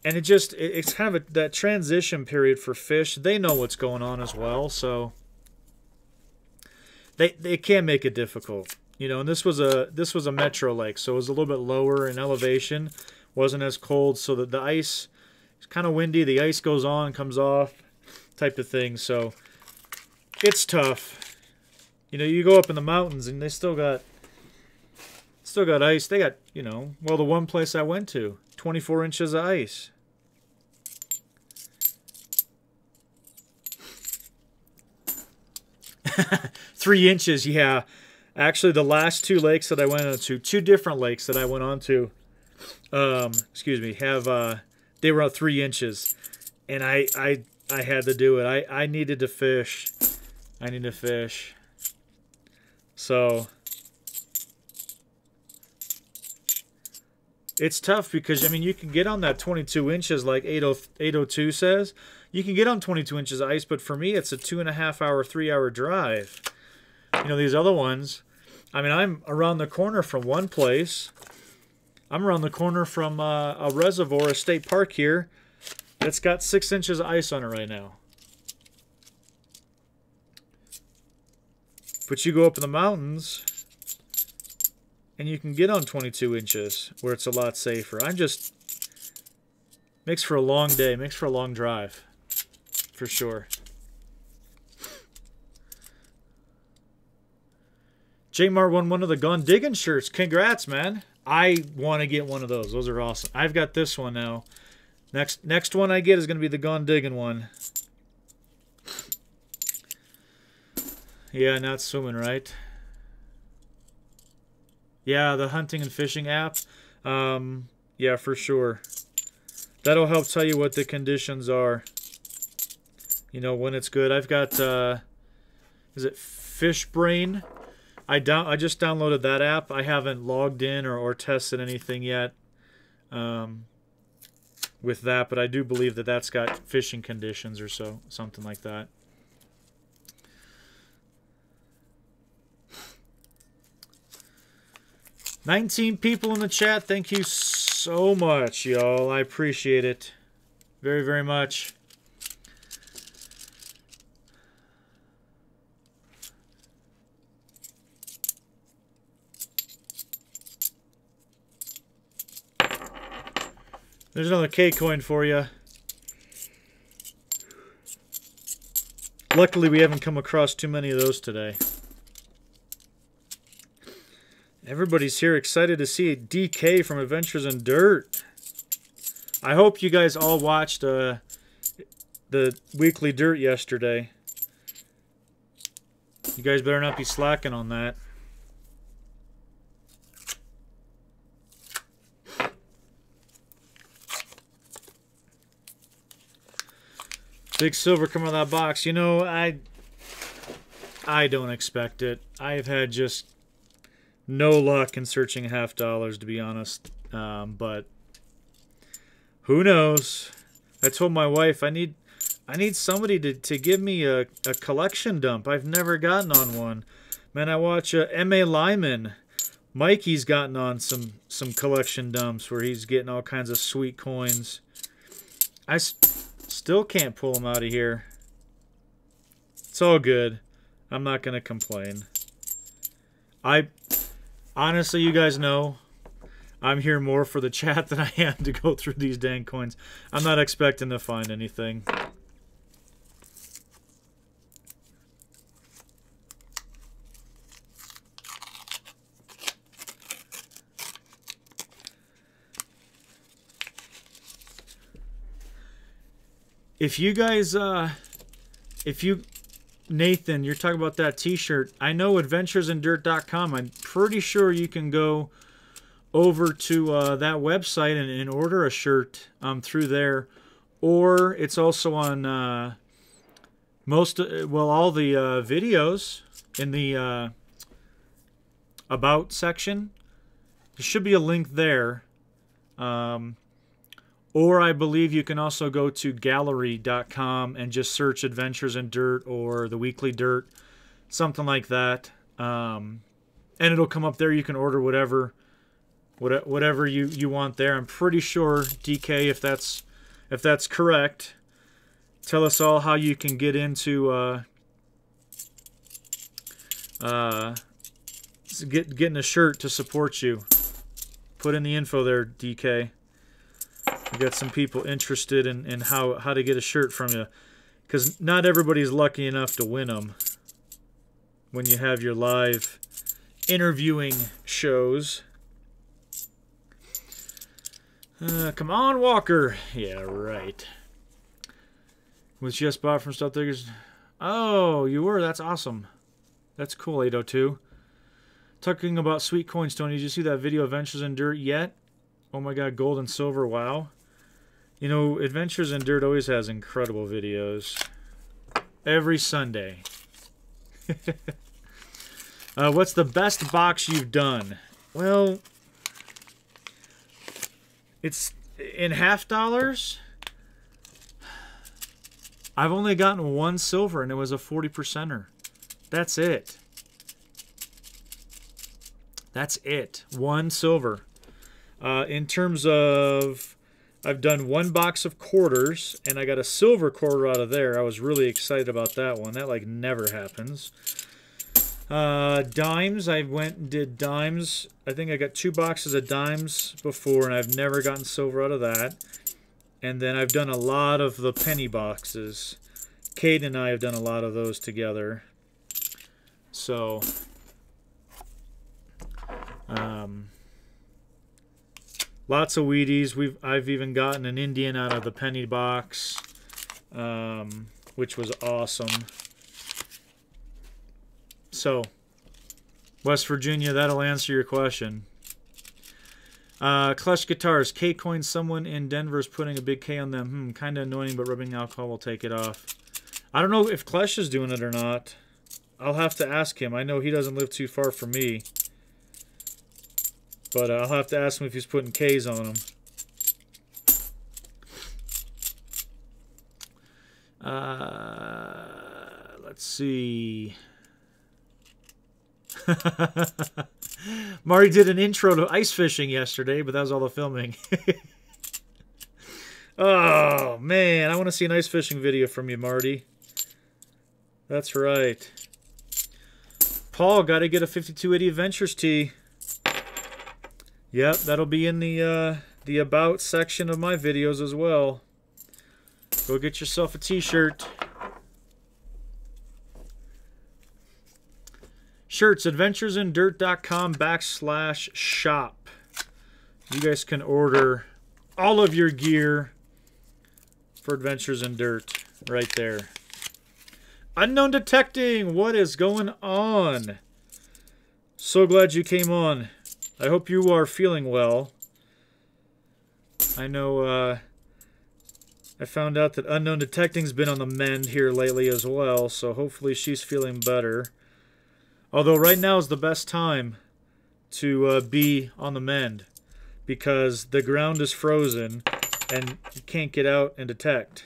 S1: And it's kind of that transition period for fish. They know what's going on as well, so they can make it difficult. You know, and this was a metro lake, so it was a little bit lower in elevation. Wasn't as cold, so that the ice is kind of windy. The ice goes on, comes off, type of thing. So it's tough. You know, you go up in the mountains and they still got ice. They got, you know, well, the one place I went to, 24 inches of ice. Three inches, yeah. Actually, the last 2 lakes that I went on to, 2 different lakes that I went on to, excuse me, they were 3 inches. And I had to do it. I needed to fish. I need to fish. So it's tough because, I mean, you can get on that 22 inches like 802 says. You can get on 22 inches of ice, but for me, it's a 2.5 hour, 3 hour drive. You know, these other ones, I mean, I'm around the corner from one place. I'm around the corner from a reservoir, a state park here, that's got 6 inches of ice on it right now. But you go up in the mountains, and you can get on 22 inches, where it's a lot safer. Makes for a long day, makes for a long drive, for sure. J-Mart won one of the Gone Digging shirts. Congrats, man. I want to get one of those. Those are awesome. I've got this one now. Next one I get is going to be the Gone Digging one. Yeah, not swimming, right? Yeah, the hunting and fishing app. Yeah, for sure. That'll help tell you what the conditions are. You know, when it's good. I've got, is it FishBrain? I just downloaded that app. I haven't logged in or tested anything yet with that, but I do believe that that's got fishing conditions or something like that. $19 people in the chat. Thank you so much, y'all. I appreciate it very, very much. There's another K coin for you. Luckily, we haven't come across too many of those today. Everybody's here excited to see DK from Adventures in Dirt. I hope you guys all watched the weekly dirt yesterday. You guys better not be slacking on that. Big silver coming out of that box. You know, I don't expect it. I've had just no luck in searching $half, to be honest. But who knows? I told my wife I need somebody to give me a collection dump. I've never gotten on one. Man, I watch M.A. Lyman. Mikey's gotten on some collection dumps where he's getting all kinds of sweet coins. I still can't pull them out of here. It's all good. I'm not going to complain. Honestly, you guys know, I'm here more for the chat than I am to go through these dang coins. I'm not expecting to find anything. If you guys, Nathan, you're talking about that t-shirt. I know adventuresindirt.com. I'm pretty sure you can go over to that website and order a shirt through there. Or it's also on all the videos in the About section. There should be a link there. Or I believe you can also go to gallery.com and just search Adventures in Dirt or The Weekly Dirt, something like that. And it'll come up there. You can order whatever you want there. I'm pretty sure, DK, if that's correct, tell us all how you can get into getting a shirt to support you. Put in the info there, DK. We got some people interested in how to get a shirt from you, because not everybody's lucky enough to win them when you have your live interviewing shows. Come on, Walker. Yeah, right. Was just bought from Stuff Diggers. Oh, you were? That's awesome. That's cool, 802. Talking about sweet coins, Tony. Did you see that video, Adventures in Dirt, yet? Oh my god, gold and silver, wow. You know, Adventures in Dirt always has incredible videos. Every Sunday. What's the best box you've done? Well, it's in half dollars. I've only gotten one silver, and it was a 40%er. That's it. That's it. One silver. In terms of, I've done one box of quarters, and I got a silver quarter out of there. I was really excited about that one. That, like, never happens. Dimes, I went and did dimes. I think I got 2 boxes of dimes before, and I've never gotten silver out of that. And then I've done a lot of the penny boxes. Kate and I have done a lot of those together. So, lots of Wheaties. I've even gotten an Indian out of the penny box, which was awesome. So, West Virginia, that'll answer your question. Clutch Guitars. K-Coin, someone in Denver is putting a big K on them. Kind of annoying, but rubbing alcohol will take it off. I don't know if Clutch is doing it or not. I'll have to ask him. I know he doesn't live too far from me. But I'll have to ask him if he's putting K's on them. Let's see. Marty did an intro to ice fishing yesterday, but that was all the filming. Oh, man. I want to see an ice fishing video from you, Marty. That's right. Paul, got to get a 5280 Adventures tee. Yep, that'll be in the About section of my videos as well. Go get yourself a t-shirt. Shirts, adventuresindirt.com/shop. You guys can order all of your gear for Adventures in Dirt right there. Unknown Detecting, what is going on? So glad you came on. I hope you are feeling well. I know I found out that Unknown Detecting's been on the mend here lately as well, so hopefully she's feeling better. Although right now is the best time to be on the mend, because the ground is frozen and you can't get out and detect.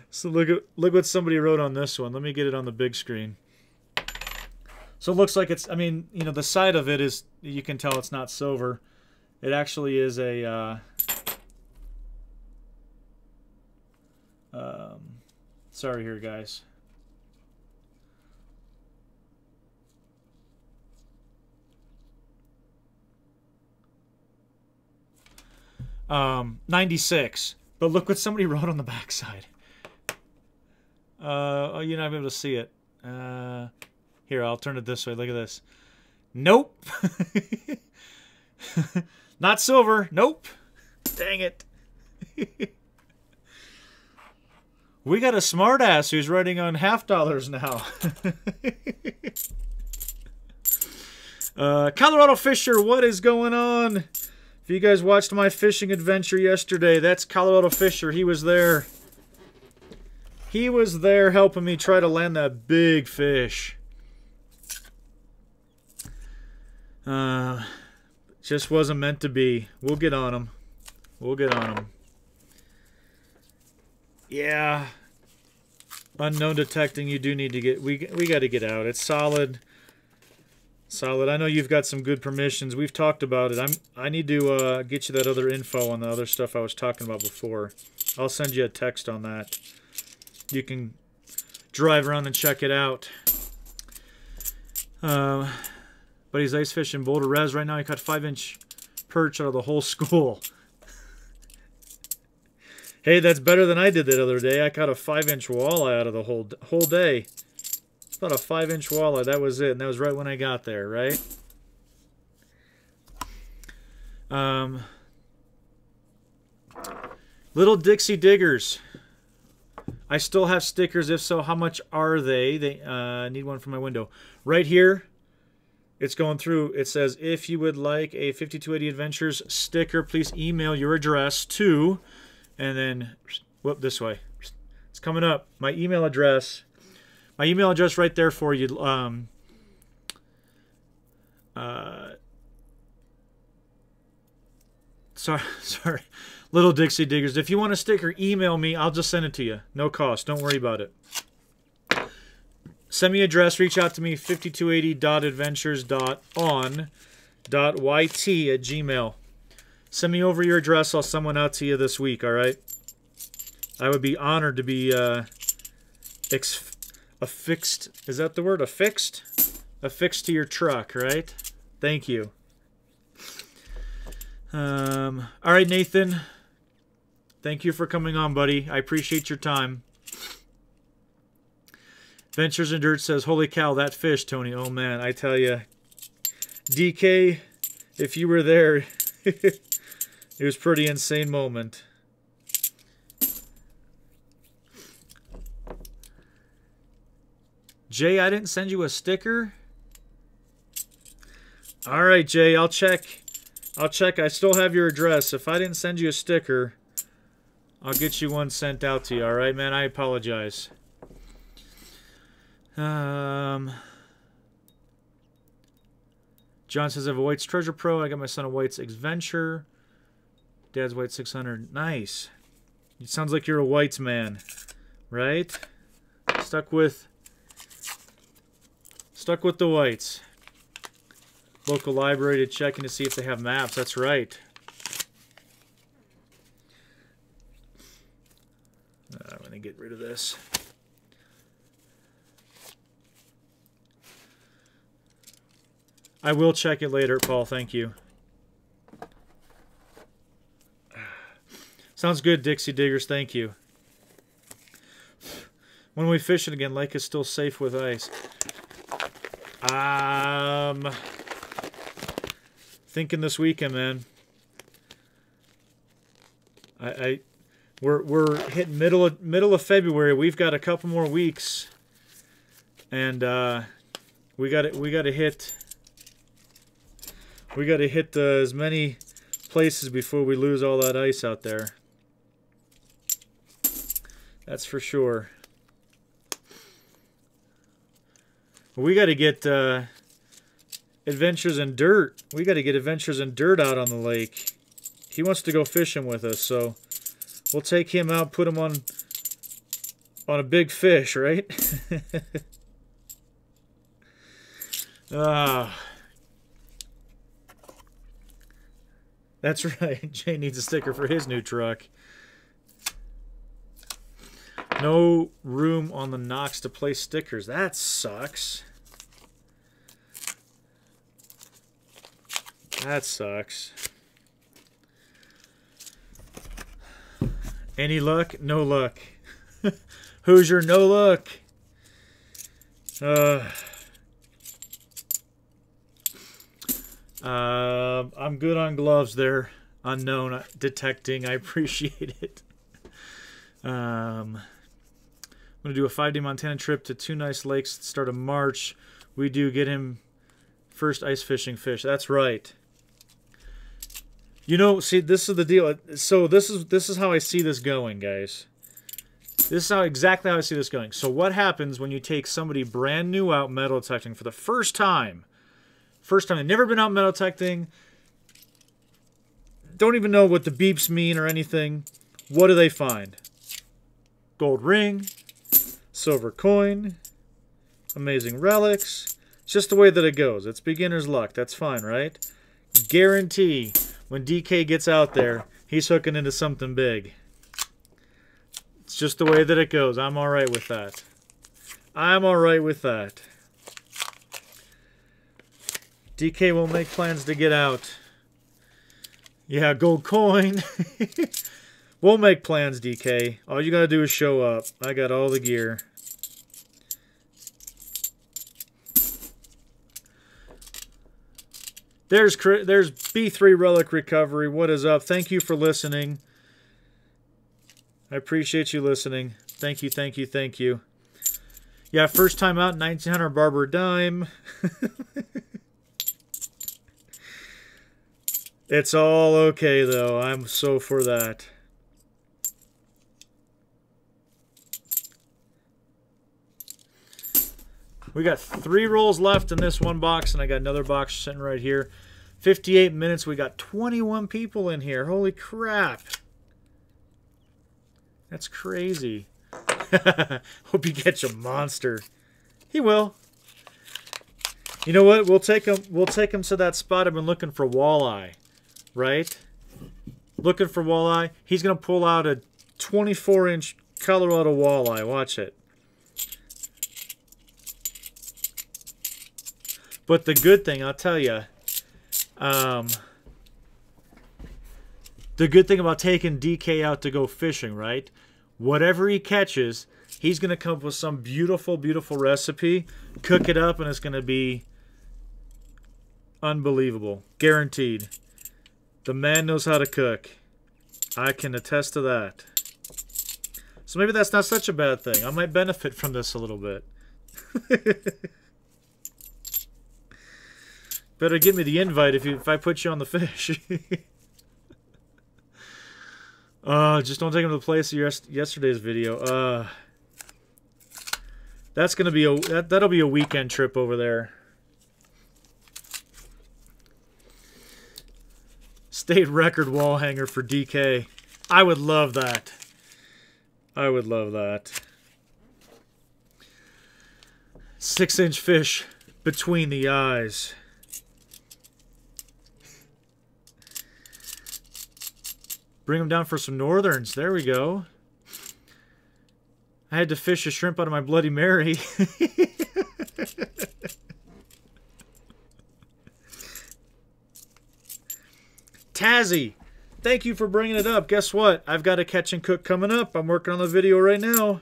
S1: So look what somebody wrote on this one. Let me get it on the big screen. So it looks like it's, I mean, you know, the side of it is, you can tell it's not silver. It actually is a, sorry here, guys. '96. But look what somebody wrote on the backside. Oh, you're not able to see it. Here, I'll turn it this way. Look at this. Nope. Not silver. Nope. Dang it. We got a smartass who's writing on $half now. Colorado Fisher, what is going on? If you guys watched my fishing adventure yesterday, that's Colorado Fisher. He was there. He was there helping me try to land that big fish. Just wasn't meant to be. We'll get on him. We'll get on him. Yeah. Unknown detecting, you do need to get... We got to get out. It's solid. Solid. I know you've got some good permissions. We've talked about it. I need to get you that other info on the other stuff I was talking about before. I'll send you a text on that. You can drive around and check it out. But he's ice fishing Boulder Res right now. He caught 5-inch perch out of the whole school. Hey, that's better than I did that other day. I caught a 5-inch walleye out of the whole day. It's about a 5-inch walleye. That was it, and that was right when I got there, right? Little Dixie Diggers. I still have stickers. If so, how much are they? They need one for my window. Right here, it's going through. It says, if you would like a 5280 Adventures sticker, please email your address to, and then, whoop, this way. It's coming up. My email address. My email address right there for you. Sorry. Little Dixie Diggers. If you want a sticker, email me. I'll just send it to you. No cost. Don't worry about it. Send me address. Reach out to me. 5280.adventures.on.yt@gmail. Send me over your address. I'll send one out to you this week, all right? I would be honored to be affixed. Is that the word? Affixed? Affixed to your truck, right? Thank you. All right, Nathan. Thank you for coming on, buddy. I appreciate your time. Ventures in Dirt says, holy cow, that fish, Tony. Oh, man, I tell you. DK, if you were there, it was a pretty insane moment. Jay, I didn't send you a sticker? All right, Jay, I'll check. I'll check. I still have your address. If I didn't send you a sticker, I'll get you one sent out to you. All right, man? I apologize. John says, I have a White's Treasure Pro. I got my son a White's Adventure. Dad's White 600. Nice. It sounds like you're a White's man, right? Stuck with the Whites. Local library to checking to see if they have maps. That's right. I'm going to get rid of this. I will check it later, Paul. Thank you. Sounds good, Dixie Diggers. Thank you. When we fish it again, lake is still safe with ice. Thinking this weekend, man. We're hitting middle of February. We've got a couple more weeks, and we got to hit as many places before we lose all that ice out there. That's for sure. We got to get Adventures in Dirt. We got to get Adventures in Dirt out on the lake. He wants to go fishing with us, so we'll take him out, put him on a big fish, right? That's right. Jay needs a sticker for his new truck. No room on the Knox to place stickers. That sucks. That sucks. Any luck? No luck. Hoosier, no luck. I'm good on gloves there. Unknown detecting. I appreciate it. I'm going to do a 5-day Montana trip to two nice lakes at the start of March. We do get him first ice fishing fish. That's right. You know, see, this is the deal. So this is how I see this going, guys. This is exactly how I see this going. So what happens when you take somebody brand new out metal detecting for the first time? First time, they've never been out metal detecting. Don't even know what the beeps mean or anything. What do they find? Gold ring, silver coin, amazing relics. It's just the way that it goes. It's beginner's luck. That's fine, right? Guarantee when DK gets out there, he's hooking into something big. It's just the way that it goes. I'm all right with that. I'm all right with that. DK will make plans to get out. Yeah, gold coin. We'll make plans, DK. All you gotta do is show up. I got all the gear. There's B3 Relic Recovery. What is up? Thank you for listening. I appreciate you listening. Thank you, thank you, thank you. Yeah, first time out, 1900 Barber Dime. It's all okay, though. I'm so for that. We got 3 rolls left in this one box, and I got another box sitting right here. 58 minutes. We got 21 people in here. Holy crap. That's crazy. Hope you catch a monster. He will. You know what? We'll take him to that spot I've been looking for walleye. Right? Looking for walleye. He's going to pull out a 24-inch Colorado walleye. Watch it. But the good thing, I'll tell you, the good thing about taking DK out to go fishing, right? Whatever he catches, he's going to come up with some beautiful, beautiful recipe, cook it up, and it's going to be unbelievable. Guaranteed. The man knows how to cook. I can attest to that. So maybe that's not such a bad thing. I might benefit from this a little bit. Better give me the invite if I put you on the fish. Just don't take him to the place of yesterday's video. That's gonna be that'll be a weekend trip over there. State record wall hanger for DK. I would love that. I would love that. 6-inch fish between the eyes. Bring them down for some northerns. There we go. I had to fish a shrimp out of my Bloody Mary. Tazzy, thank you for bringing it up. Guess what? I've got a catch and cook coming up. I'm working on the video right now.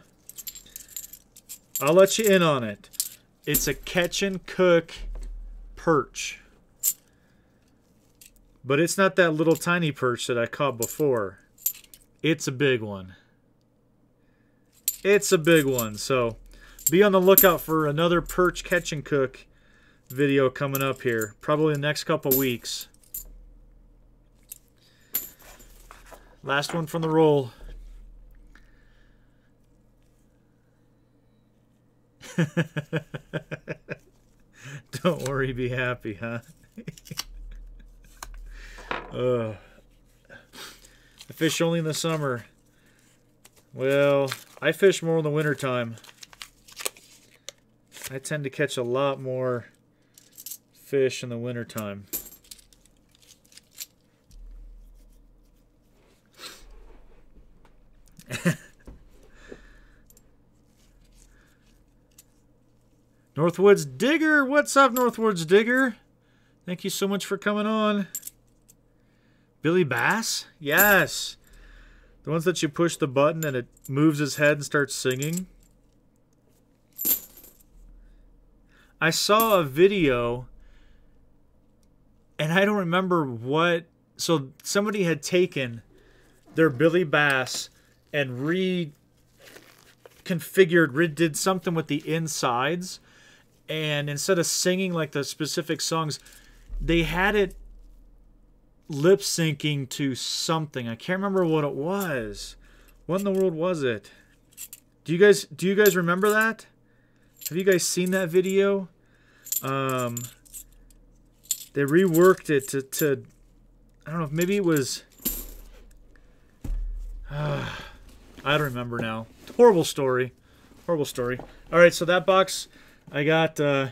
S1: I'll let you in on it. It's a catch and cook perch. But it's not that little tiny perch that I caught before. It's a big one. It's a big one. So be on the lookout for another perch catch and cook video coming up here. Probably in the next couple weeks. Last one from the roll. Don't worry, be happy, huh? I fish only in the summer. Well, I fish more in the wintertime. I tend to catch a lot more fish in the wintertime. Northwoods Digger, what's up, Northwoods Digger? Thank you so much for coming on. Billy Bass? Yes. The ones that you push the button and it moves his head and starts singing. I saw a video, and I don't remember what. So somebody had taken their Billy Bass and redid something with the insides. And instead of singing like the specific songs, they had it lip syncing to something. I can't remember what it was. What in the world was it? Do you guys remember that? Have you guys seen that video? They reworked it to I don't know, maybe it was I don't remember now. Horrible story. Horrible story. Alright, so that box, I got 2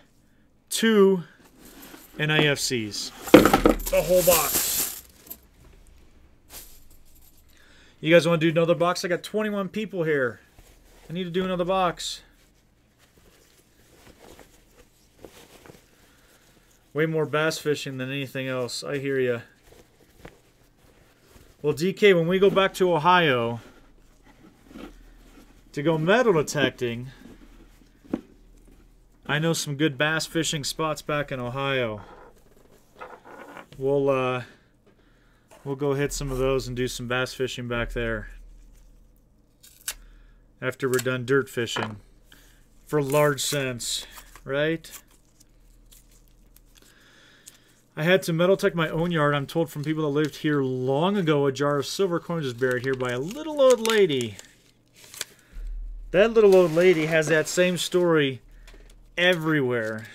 S1: NIFCs. The whole box. You guys want to do another box? I got 21 people here. I need to do another box. Way more bass fishing than anything else. I hear ya. Well, DK, when we go back to Ohio to go metal detecting, I know some good bass fishing spots back in Ohio. We'll go hit some of those and do some bass fishing back there after we're done dirt fishing for large cents, right? I had to metal detect my own yard. I'm told from people that lived here long ago a jar of silver coins was buried here by a little old lady. That little old lady has that same story everywhere.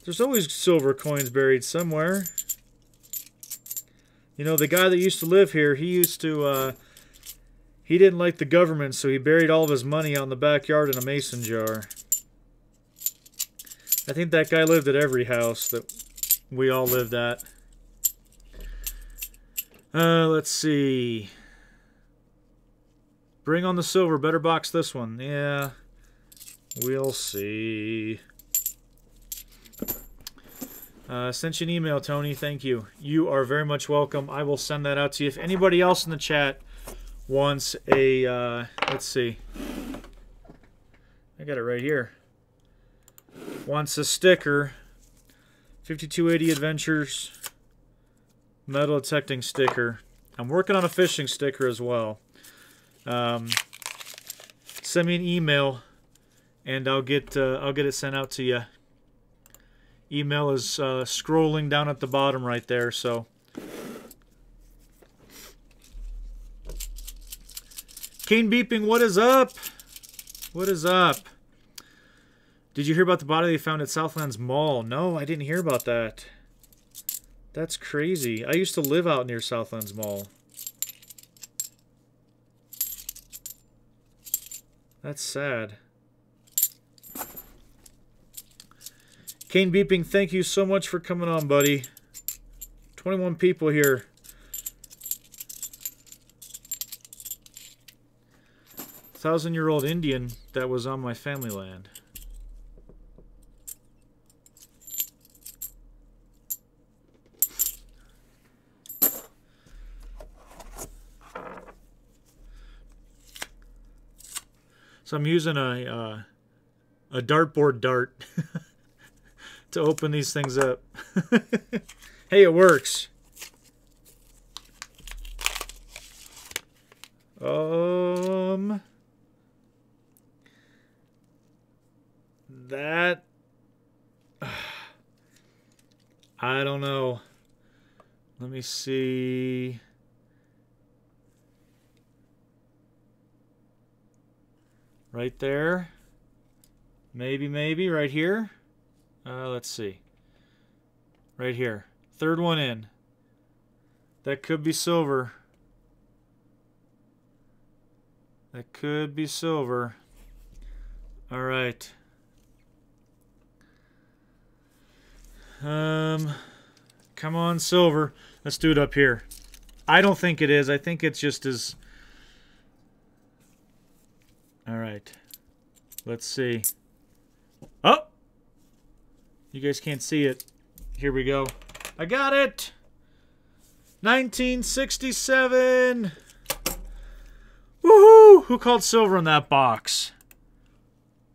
S1: There's always silver coins buried somewhere. You know, the guy that used to live here, he didn't like the government, so he buried all of his money out in the backyard in a mason jar. I think that guy lived at every house that we all lived at. Let's see. Bring on the silver. Better box this one. Yeah. We'll see. Sent you an email, Tony. Thank you. You are very much welcome. I will send that out to you. If anybody else in the chat wants a... let's see. I got it right here. Wants a sticker, 5280 Adventures metal detecting sticker. I'm working on a fishing sticker as well. Send me an email and I'll get it sent out to you. Email is scrolling down at the bottom right there. So Kane Beeping, what is up? What is up? Did you hear about the body they found at Southlands Mall? No, I didn't hear about that. That's crazy. I used to live out near Southlands Mall. That's sad. Kane Beeping, thank you so much for coming on, buddy. 21 people here. Thousand-year-old Indian that was on my family land. So I'm using a dartboard dart to open these things up. Hey, it works. That I don't know. Let me see. Right there. Maybe right here. Let's see. Right here. Third one in. That could be silver. That could be silver. All right. Come on, silver. Let's do it up here. I don't think it is. I think it's just as... All right. Let's see. Oh! You guys can't see it. Here we go. I got it! 1967! Woohoo! Who called silver in that box?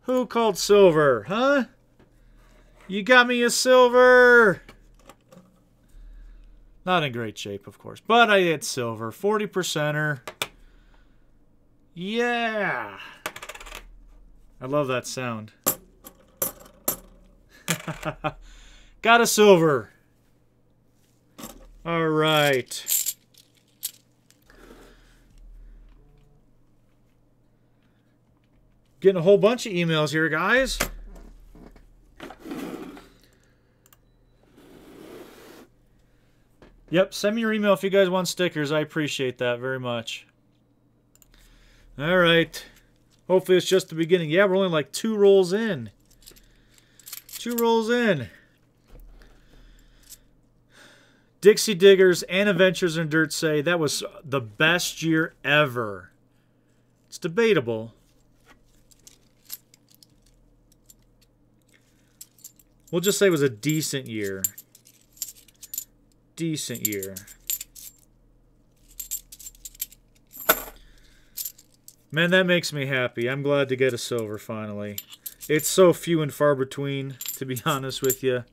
S1: Who called silver, huh? You got me a silver! Not in great shape, of course, but I hit silver. 40%er. Yeah! I love that sound. Got a silver. All right. Getting a whole bunch of emails here, guys. Yep, send me your email if you guys want stickers. I appreciate that very much. All right. Hopefully it's just the beginning. Yeah, we're only like 2 rolls in. 2 rolls in. Dixie Diggers and Adventures in Dirt say that was the best year ever. It's debatable. We'll just say it was a decent year. Decent year. Man, that makes me happy. I'm glad to get a silver finally. It's so few and far between, to be honest with you.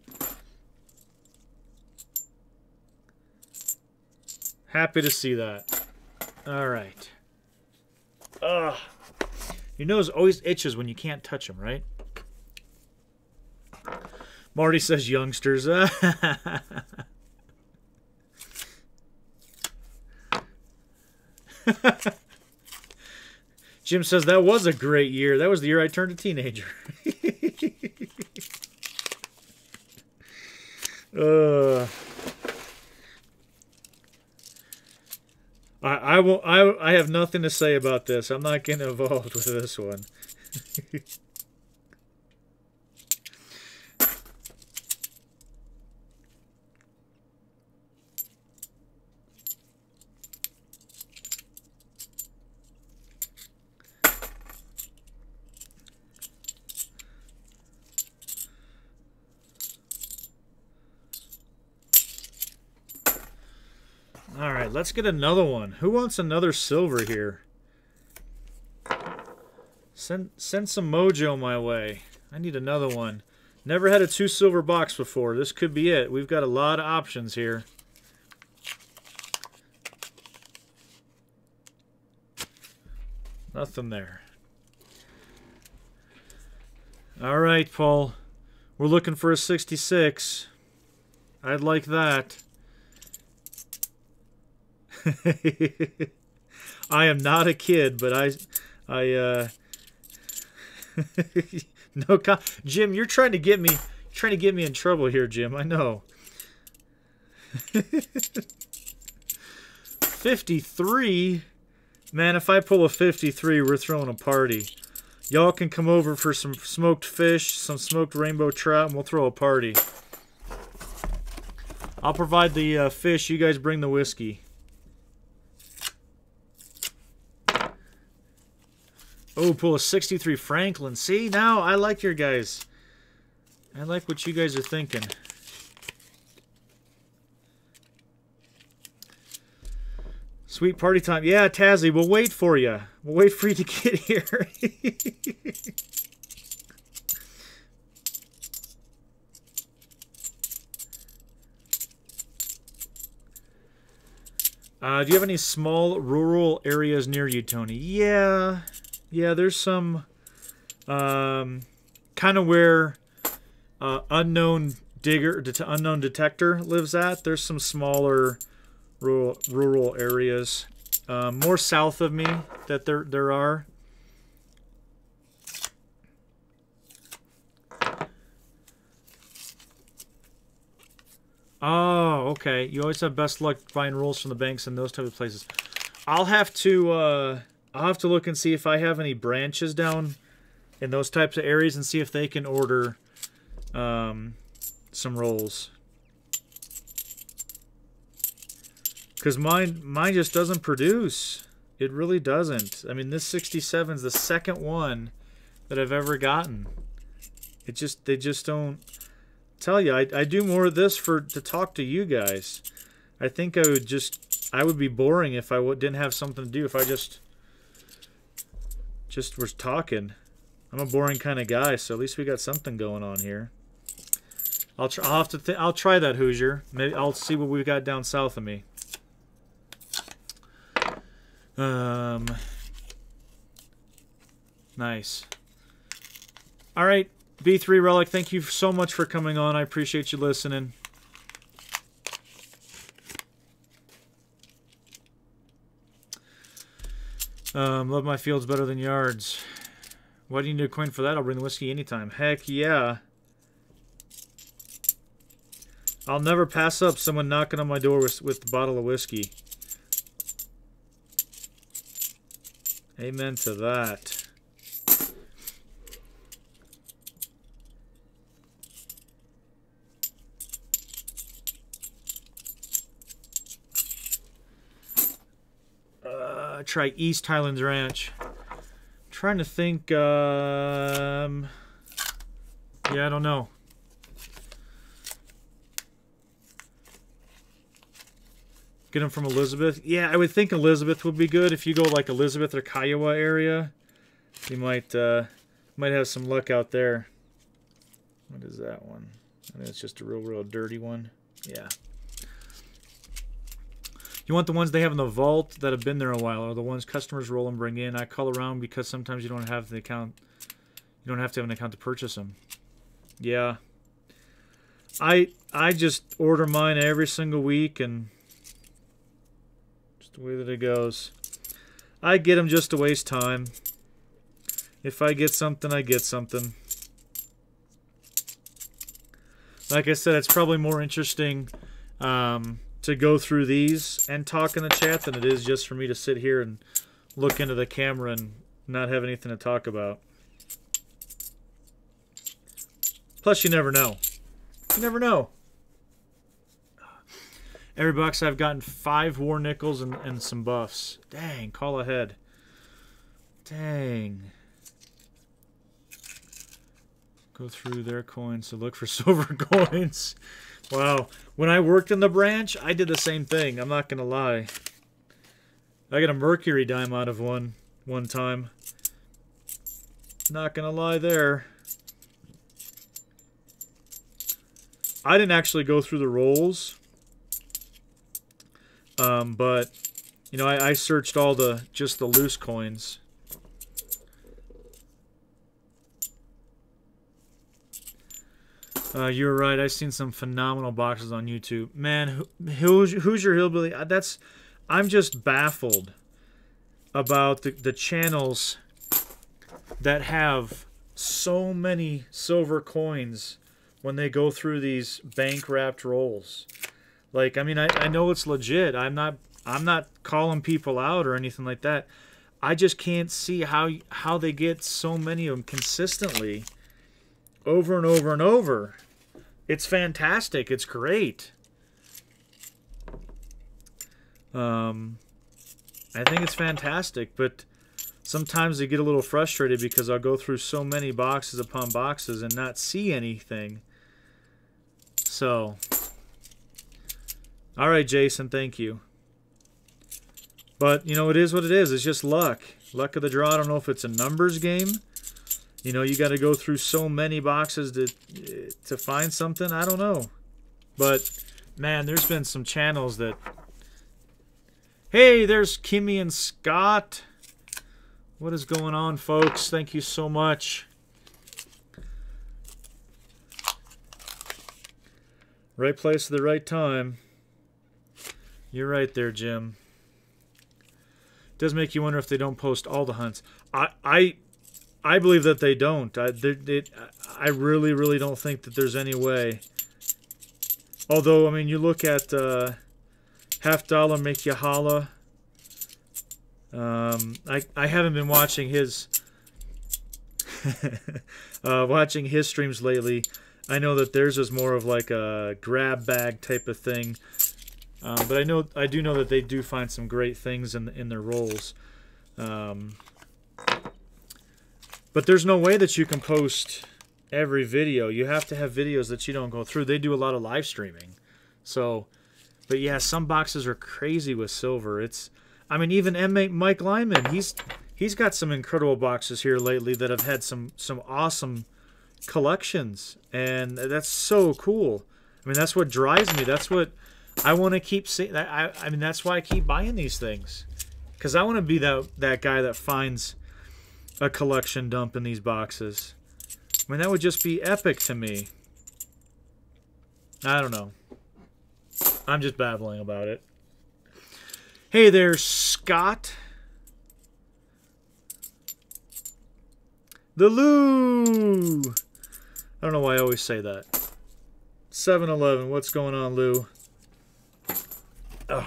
S1: Happy to see that. All right. Ugh. Your nose always itches when you can't touch them, right? Marty says youngsters. Jim says that was a great year. That was the year I turned a teenager. I have nothing to say about this. I'm not getting involved with this one. All right, let's get another one. Who wants another silver here? Send some mojo my way. I need another one. Never had a 2 silver box before. This could be it. We've got a lot of options here. Nothing there. All right, Paul. We're looking for a 66. I'd like that. I am not a kid, but no, Jim, you're trying to get me in trouble here, Jim. I know. 53, man. If I pull a 53, we're throwing a party. Y'all can come over for some smoked fish, some smoked rainbow trout, and we'll throw a party. I'll provide the fish. You guys bring the whiskey. Oh, pull a 63 Franklin. See, now I like your guys. I like what you guys are thinking. Sweet party time. Yeah, Tazzy, we'll wait for you. We'll wait for you to get here. Do you have any small rural areas near you, Tony? Yeah. Yeah, there's some kind of where unknown detector lives at. There's some smaller rural areas, more south of me that there are. Oh, okay. You always have best luck buying rolls from the banks and those type of places. I'll have to look and see if I have any branches down in those types of areas and see if they can order some rolls. Because mine just doesn't produce. It really doesn't. I mean, this 67 is the second one that I've ever gotten. They just don't tell you. I do more of this to talk to you guys. I think I would be boring if I didn't have something to do. If I just was talking. I'm a boring kind of guy, so at least we got something going on here. I'll try that, Hoosier. Maybe I'll see what we've got down south of me. Nice. All right, B3 Relic, thank you so much for coming on. I appreciate you listening. Love my fields better than yards. Why do you need a coin for that? I'll bring the whiskey anytime. Heck yeah. I'll never pass up someone knocking on my door with a bottle of whiskey. Amen to that. Try East Highlands Ranch. Trying to think. Yeah, I don't know. Get them from Elizabeth. Yeah, I would think Elizabeth would be good. If you go like Elizabeth or Kiowa area, you might have some luck out there. What is that one? I think it's just a real dirty one. Yeah. You want the ones they have in the vault that have been there a while, or the ones customers roll and bring in. I call around because sometimes you don't have the account. You don't have to have an account to purchase them. Yeah. I just order mine every single week, and just the way that it goes. I get them just to waste time. If I get something, I get something. Like I said, it's probably more interesting to go through these and talk in the chat than it is just for me to sit here and look into the camera and not have anything to talk about. Plus, you never know. You never know. Every box I've gotten 5 war nickels and some buffs. Dang, call ahead. Dang. Go through their coins to look for silver coins. Wow. When I worked in the branch, I did the same thing. I'm not going to lie. I got a mercury dime out of one time. Not going to lie there. I didn't actually go through the rolls. But, you know, I searched all just the loose coins. You're right. I've seen some phenomenal boxes on YouTube. Man, Hoosier Hillbilly, I'm just baffled about the channels that have so many silver coins when they go through these bank-wrapped rolls. Like, I mean, I know it's legit. I'm not calling people out or anything like that. I just can't see how they get so many of them consistently over and over and over. It's fantastic. It's great. I think it's fantastic, but sometimes I get a little frustrated because I'll go through so many boxes upon boxes and not see anything. So, all right, Jason, thank you. But, you know, it is what it is. It's just luck. Luck of the draw. I don't know if it's a numbers game. You know, you got to go through so many boxes to find something. I don't know. But, man, there's been some channels that... Hey, there's Kimmy and Scott. What is going on, folks? Thank you so much. Right place at the right time. You're right there, Jim. It does make you wonder if they don't post all the hunts. I believe that they don't. I really, really don't think that there's any way. Although, I mean, you look at Half Dollar Make Ya Holla. I haven't been watching his streams lately. I know that theirs is more of like a grab bag type of thing. But I do know that they do find some great things in their rolls. But there's no way that you can post every video. You have to have videos that you don't go through. They do a lot of live streaming. So, but yeah, some boxes are crazy with silver. I mean, even Mike Lyman, he's got some incredible boxes here lately that have had some awesome collections, and that's so cool. I mean, that's what drives me. That's what I want to keep seeing. I mean, that's why I keep buying these things, because I want to be that guy that finds a collection dump in these boxes. I mean, that would just be epic to me. I don't know. I'm just babbling about it. Hey there, Scott. The Lou. I don't know why I always say that. 7-Eleven. What's going on, Lou? Ugh.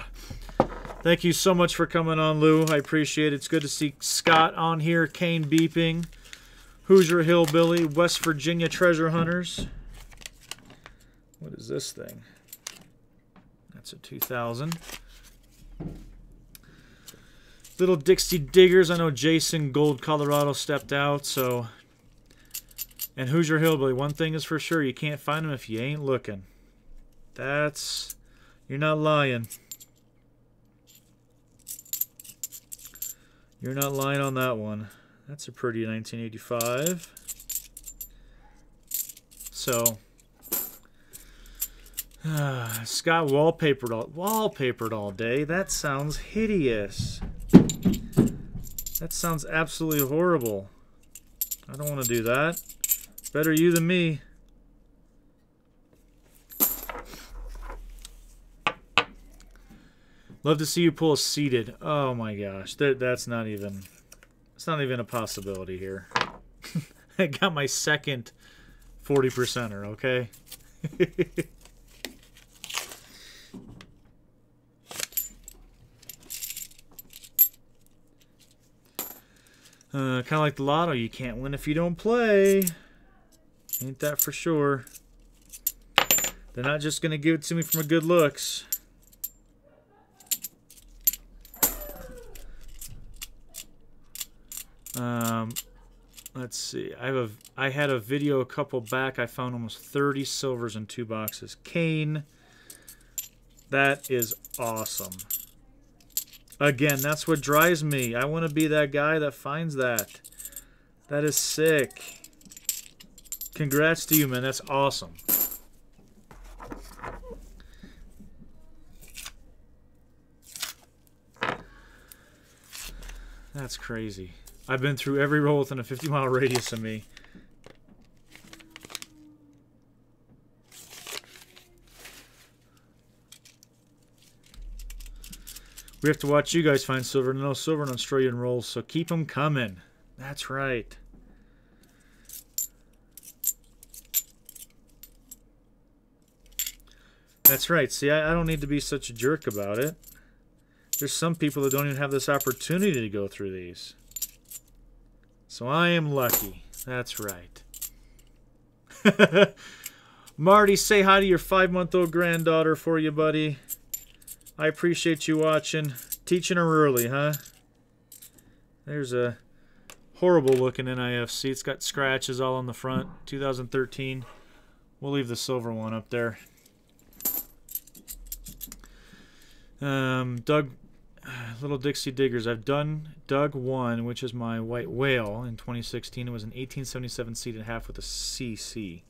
S1: Thank you so much for coming on, Lou. I appreciate it. It's good to see Scott on here. Kane Beeping. Hoosier Hillbilly. West Virginia Treasure Hunters. What is this thing? That's a 2000. Little Dixie Diggers. I know Jason Gold Colorado stepped out, so... And Hoosier Hillbilly. One thing is for sure, you can't find them if you ain't looking. That's... You're not lying. You're not lying on that one. That's a pretty 1985. So... Scott wallpapered all day. That sounds hideous. That sounds absolutely horrible. I don't want to do that. Better you than me. Love to see you pull a seated. Oh my gosh, that's not even. It's not even a possibility here. I got my second 40%er. Okay. Kind of like the lotto, you can't win if you don't play. Ain't that for sure. They're not just going to give it to me from a good looks. Let's see. I had a video a couple back. I found almost 30 silvers in 2 boxes. Kane. That is awesome. Again, that's what drives me. I want to be that guy that finds that. That is sick. Congrats to you, man. That's awesome. That's crazy. I've been through every roll within a 50-mile radius of me. We have to watch you guys find silver. No silver in Australian rolls, so keep them coming. That's right. That's right. See, I don't need to be such a jerk about it. There's some people that don't even have this opportunity to go through these. So I am lucky. That's right. Marty, say hi to your 5-month-old granddaughter for you, buddy. I appreciate you watching. Teaching her early, huh? There's a horrible looking NIFC. It's got scratches all on the front. 2013. We'll leave the silver one up there. Little Dixie Diggers. I've dug one, which is my white whale in 2016. It was an 1877 seed and a half with a CC.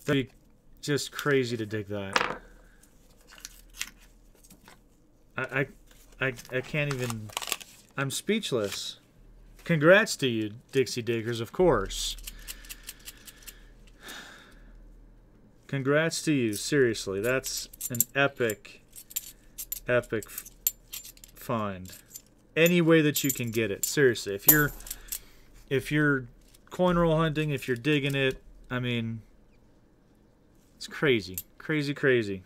S1: That'd be just crazy to dig that. I can't even. I'm speechless. Congrats to you, Dixie Diggers, of course. Congrats to you. Seriously, that's an epic find. Any way that you can get it. Seriously, if you're coin roll hunting, if you're digging it, I mean, it's crazy. Crazy, crazy.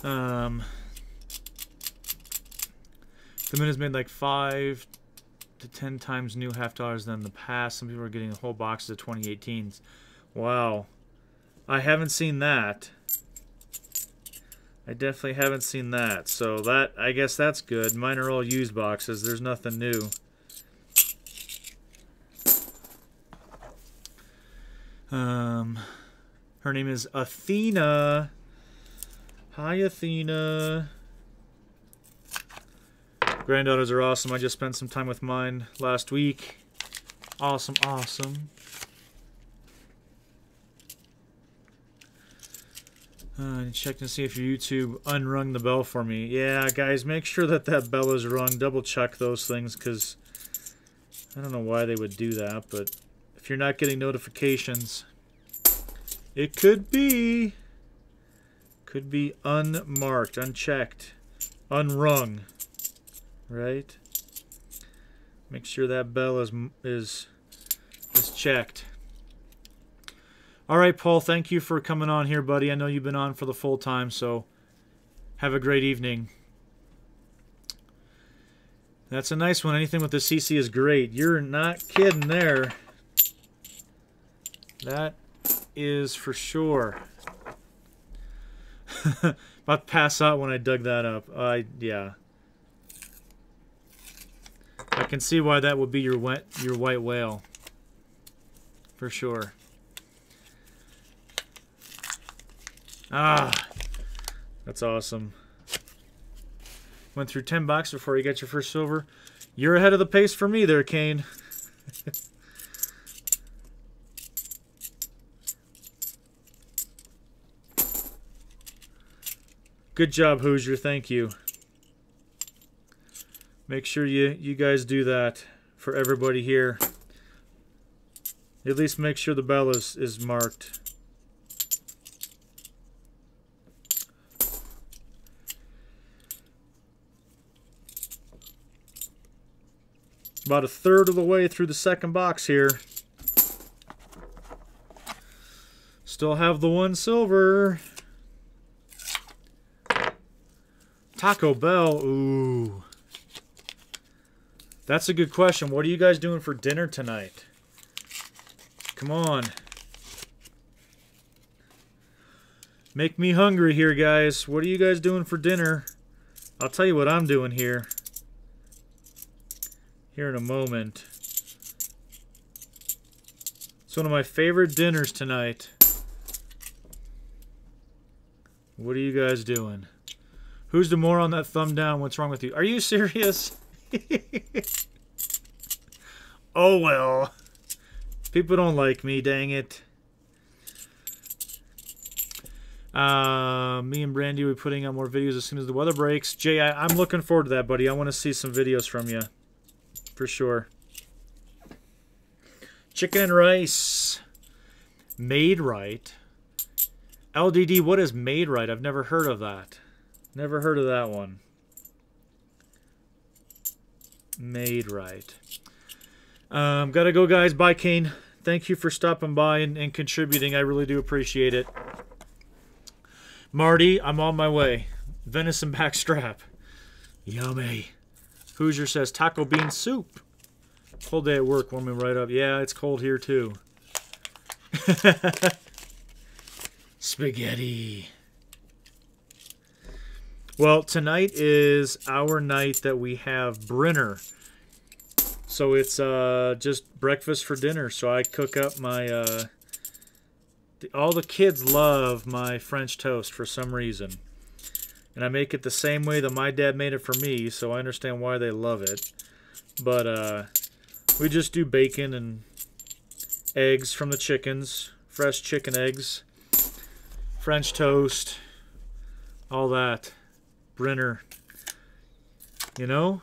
S1: The minute's made like 5 to 10 times new half dollars than the past. Some people are getting whole boxes of 2018s. Wow. I haven't seen that. I definitely haven't seen that. So that, I guess that's good. Mine are all used boxes. There's nothing new. Her name is Athena. Hi, Athena. Granddaughters are awesome. I just spent some time with mine last week. Awesome, awesome. Check to see if your YouTube unrung the bell for me. Yeah, guys, make sure that that bell is rung. Double check those things, because I don't know why they would do that, but if you're not getting notifications, it could be unmarked, unchecked, unrung, right? Make sure that bell is checked. All right, Paul, thank you for coming on here, buddy. I know you've been on for the full time, so have a great evening. That's a nice one. Anything with the CC is great. You're not kidding there. That is for sure. About to pass out when I dug that up. Yeah. I can see why that would be your white whale. For sure. Ah, that's awesome. Went through 10 boxes before you got your first silver. You're ahead of the pace for me there, Kane. Good job, Hoosier. Thank you. Make sure you guys do that for everybody here. At least make sure the bell is marked. About a third of the way through the second box here. Still have the one silver. Taco Bell. Ooh. That's a good question. What are you guys doing for dinner tonight? Come on. Make me hungry here, guys. What are you guys doing for dinner? I'll tell you what I'm doing here. Here in a moment. It's one of my favorite dinners tonight. What are you guys doing? Who's the more on that thumb down? What's wrong with you? Are you serious? Oh well. People don't like me, dang it. Me and Brandy will be putting out more videos as soon as the weather breaks. Jay, I'm looking forward to that, buddy. I want to see some videos from you. For sure. Chicken and rice. Made right. LDD, what is made right? I've never heard of that. Never heard of that one. Made right. Gotta go, guys. Bye, Kane. Thank you for stopping by and contributing. I really do appreciate it. Marty, I'm on my way. Venison backstrap. Yummy. Hoosier says taco bean soup. Cold day at work, warming right up. Yeah, it's cold here too. Spaghetti. Well, tonight is our night that we have Brenner. So it's just breakfast for dinner. So I cook up my... all the kids love my French toast for some reason. And I make it the same way that my dad made it for me, so I understand why they love it. But we just do bacon and eggs from the chickens, fresh chicken eggs, French toast, all that. Brenner, you know?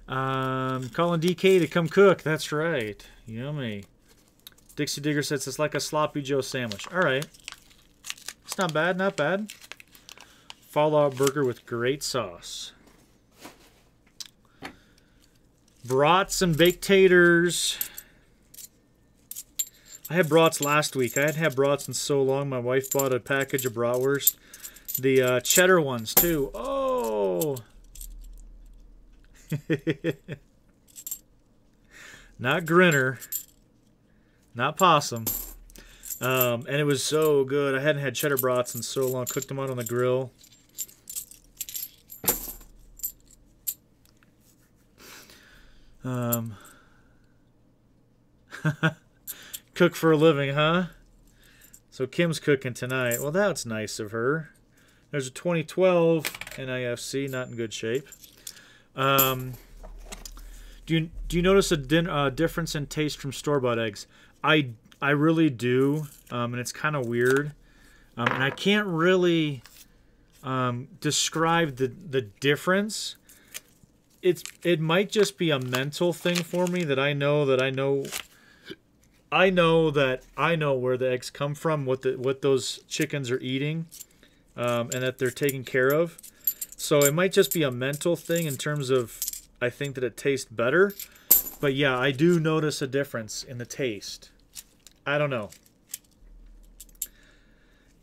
S1: Calling DK to come cook, that's right. Yummy. Dixie Digger says it's like a Sloppy Joe sandwich. All right. It's not bad, not bad. Fallout burger with great sauce. Brats and baked taters. I had brats last week. I hadn't had brats in so long. My wife bought a package of bratwurst. The cheddar ones, too. Oh! Not Grinner. Not Possum. And it was so good. I hadn't had cheddar brats in so long. Cooked them out on the grill. Cook for a living, huh? So Kim's cooking tonight. Well, that's nice of her. There's a 2012 NIFC, not in good shape. Do you notice a difference in taste from store-bought eggs? I really do, and it's kind of weird. And I can't really describe the difference. It might just be a mental thing for me that I know that I know where the eggs come from, what those chickens are eating, and that they're taken care of. So it might just be a mental thing in terms of I think that it tastes better. But yeah, I do notice a difference in the taste. I don't know.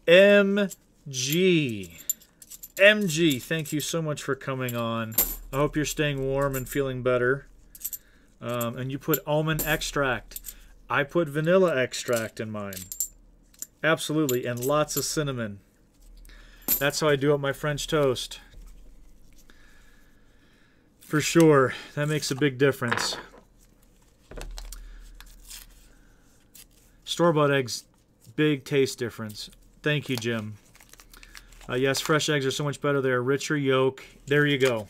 S1: MG, thank you so much for coming on. I hope you're staying warm and feeling better. And you put almond extract. I put vanilla extract in mine. Absolutely, and lots of cinnamon. That's how I do up my French toast. For sure, that makes a big difference. Store-bought eggs, big taste difference. Thank you, Jim. Yes, fresh eggs are so much better. They're richer yolk. There you go.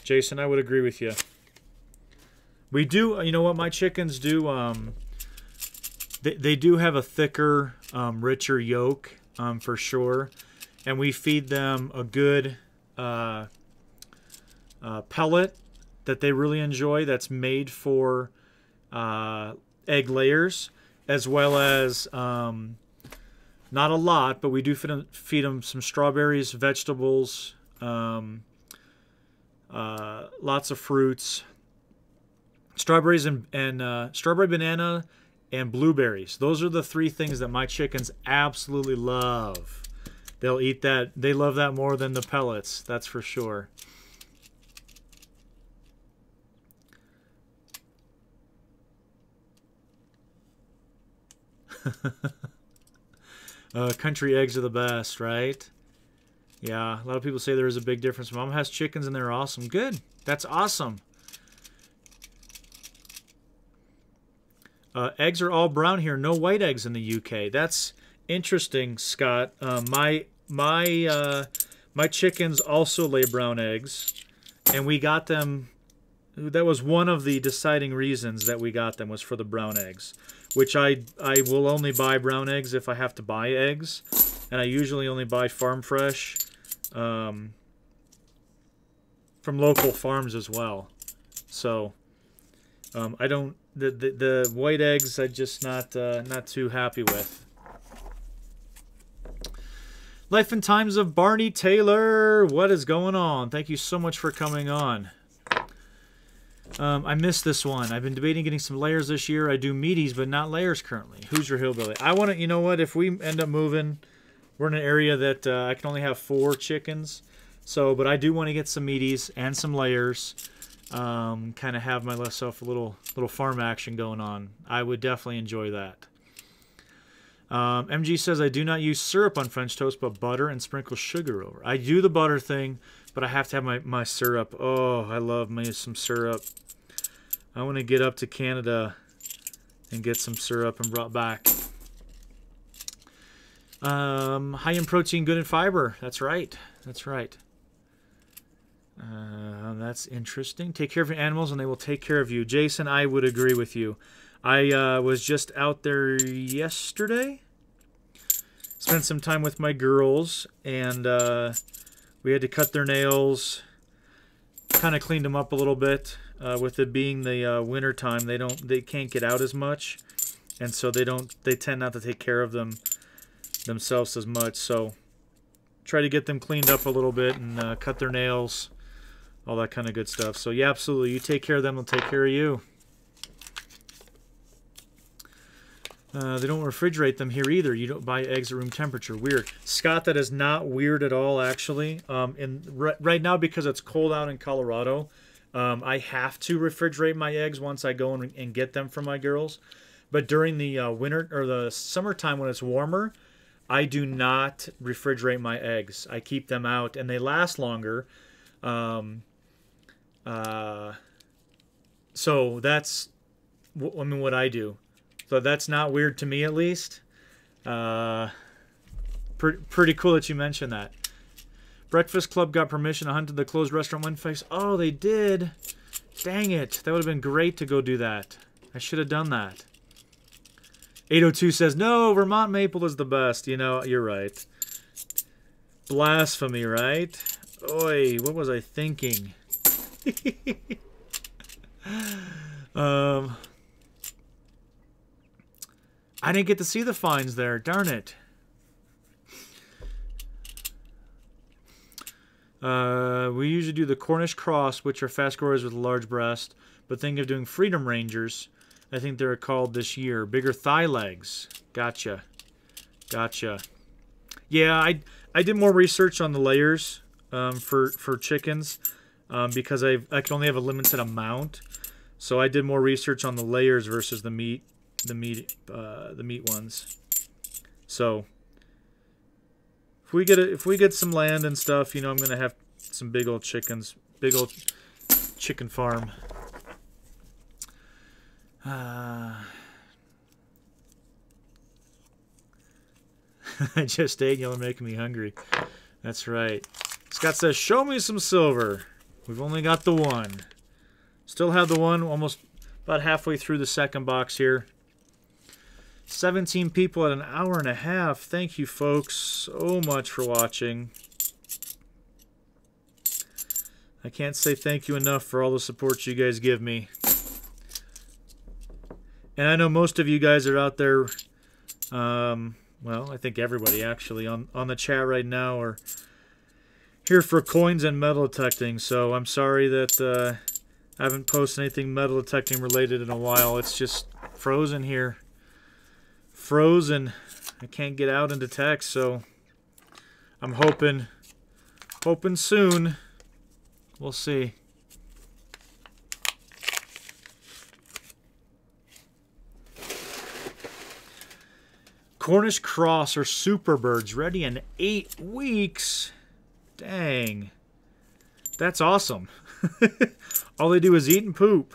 S1: Jason, I would agree with you. We do, you know what my chickens do? They do have a thicker, richer yolk, for sure. And we feed them a good pellet that they really enjoy that's made for egg layers, as well as not a lot, but we do feed them some strawberries, vegetables, lots of fruits, strawberries and strawberry, banana, and blueberries. Those are the three things that my chickens absolutely love. They'll eat that. They love that more than the pellets, that's for sure. Country eggs are the best, right? Yeah, a lot of people say there is a big difference. Mom has chickens and they're awesome. Good. That's awesome. Eggs are all brown here. No white eggs in the UK. That's interesting, Scott. My chickens also lay brown eggs, and we got them. That was one of the deciding reasons that we got them, was for the brown eggs, which I will only buy brown eggs if I have to buy eggs, and I usually only buy farm fresh from local farms as well. So I don't the white eggs I'm just not too happy with. Life and Times of Barney Taylor, what is going on? Thank you so much for coming on. I missed this one. I've been debating getting some layers this year. I do meaties, but not layers currently. Who's your hillbilly? I want to, you know what? If we end up moving, we're in an area that I can only have 4 chickens. So, but I do want to get some meaties and some layers. Kind of have myself a little farm action going on. I would definitely enjoy that. MG says, I do not use syrup on French toast, but butter and sprinkle sugar over. I do the butter thing, but I have to have my syrup. Oh, I love me some syrup. I want to get up to Canada and get some syrup and brought back. High in protein, good in fiber. That's right. That's right. That's interesting. Take care of your animals and they will take care of you. Jason, I would agree with you. I was just out there yesterday. Spent some time with my girls, and we had to cut their nails. Kind of cleaned them up a little bit. With it being the winter time, they can't get out as much, and so they tend not to take care of themselves as much. So try to get them cleaned up a little bit and cut their nails, all that kind of good stuff. So yeah, absolutely. You take care of them, they'll take care of you. They don't refrigerate them here either. You don't buy eggs at room temperature. Weird. Scott, that is not weird at all, actually. Right now, because it's cold out in Colorado, I have to refrigerate my eggs once I go and get them from my girls. But during the winter or the summertime when it's warmer, I do not refrigerate my eggs. I keep them out, and they last longer. So that's, I mean, what I do. So that's not weird to me, at least. Pretty cool that you mentioned that. Breakfast Club got permission to hunt at the closed restaurant Winface. Oh, they did. Dang it. That would have been great to go do that. I should have done that. 802 says, no, Vermont maple is the best. You know, you're right. Blasphemy, right? Oi, what was I thinking? I didn't get to see the finds there. Darn it. We usually do the Cornish Cross, which are fast growers with a large breast, but think of doing Freedom Rangers. I think they're called this year. Bigger thigh legs. Gotcha. Gotcha. Yeah, I did more research on the layers for chickens because I can only have a limited amount. So I did more research on the layers versus the meat ones. So if we get some land and stuff, you know, I'm gonna have some big old chickens, big old chicken farm. I just ate, y'all are making me hungry. That's right. Scott says, show me some silver. We've only got the one. Still have the one, almost about halfway through the second box here. 17 people at an hour and a half. Thank you, folks, so much for watching. I can't say thank you enough for all the support you guys give me. And I know most of you guys are out there, well, I think everybody actually on the chat right now are here for coins and metal detecting. So I'm sorry that I haven't posted anything metal detecting related in a while. It's just frozen here. Frozen. I can't get out and detect, so I'm hoping soon. We'll see. Cornish Cross or Super Birds ready in 8 weeks. Dang. That's awesome. All they do is eat and poop.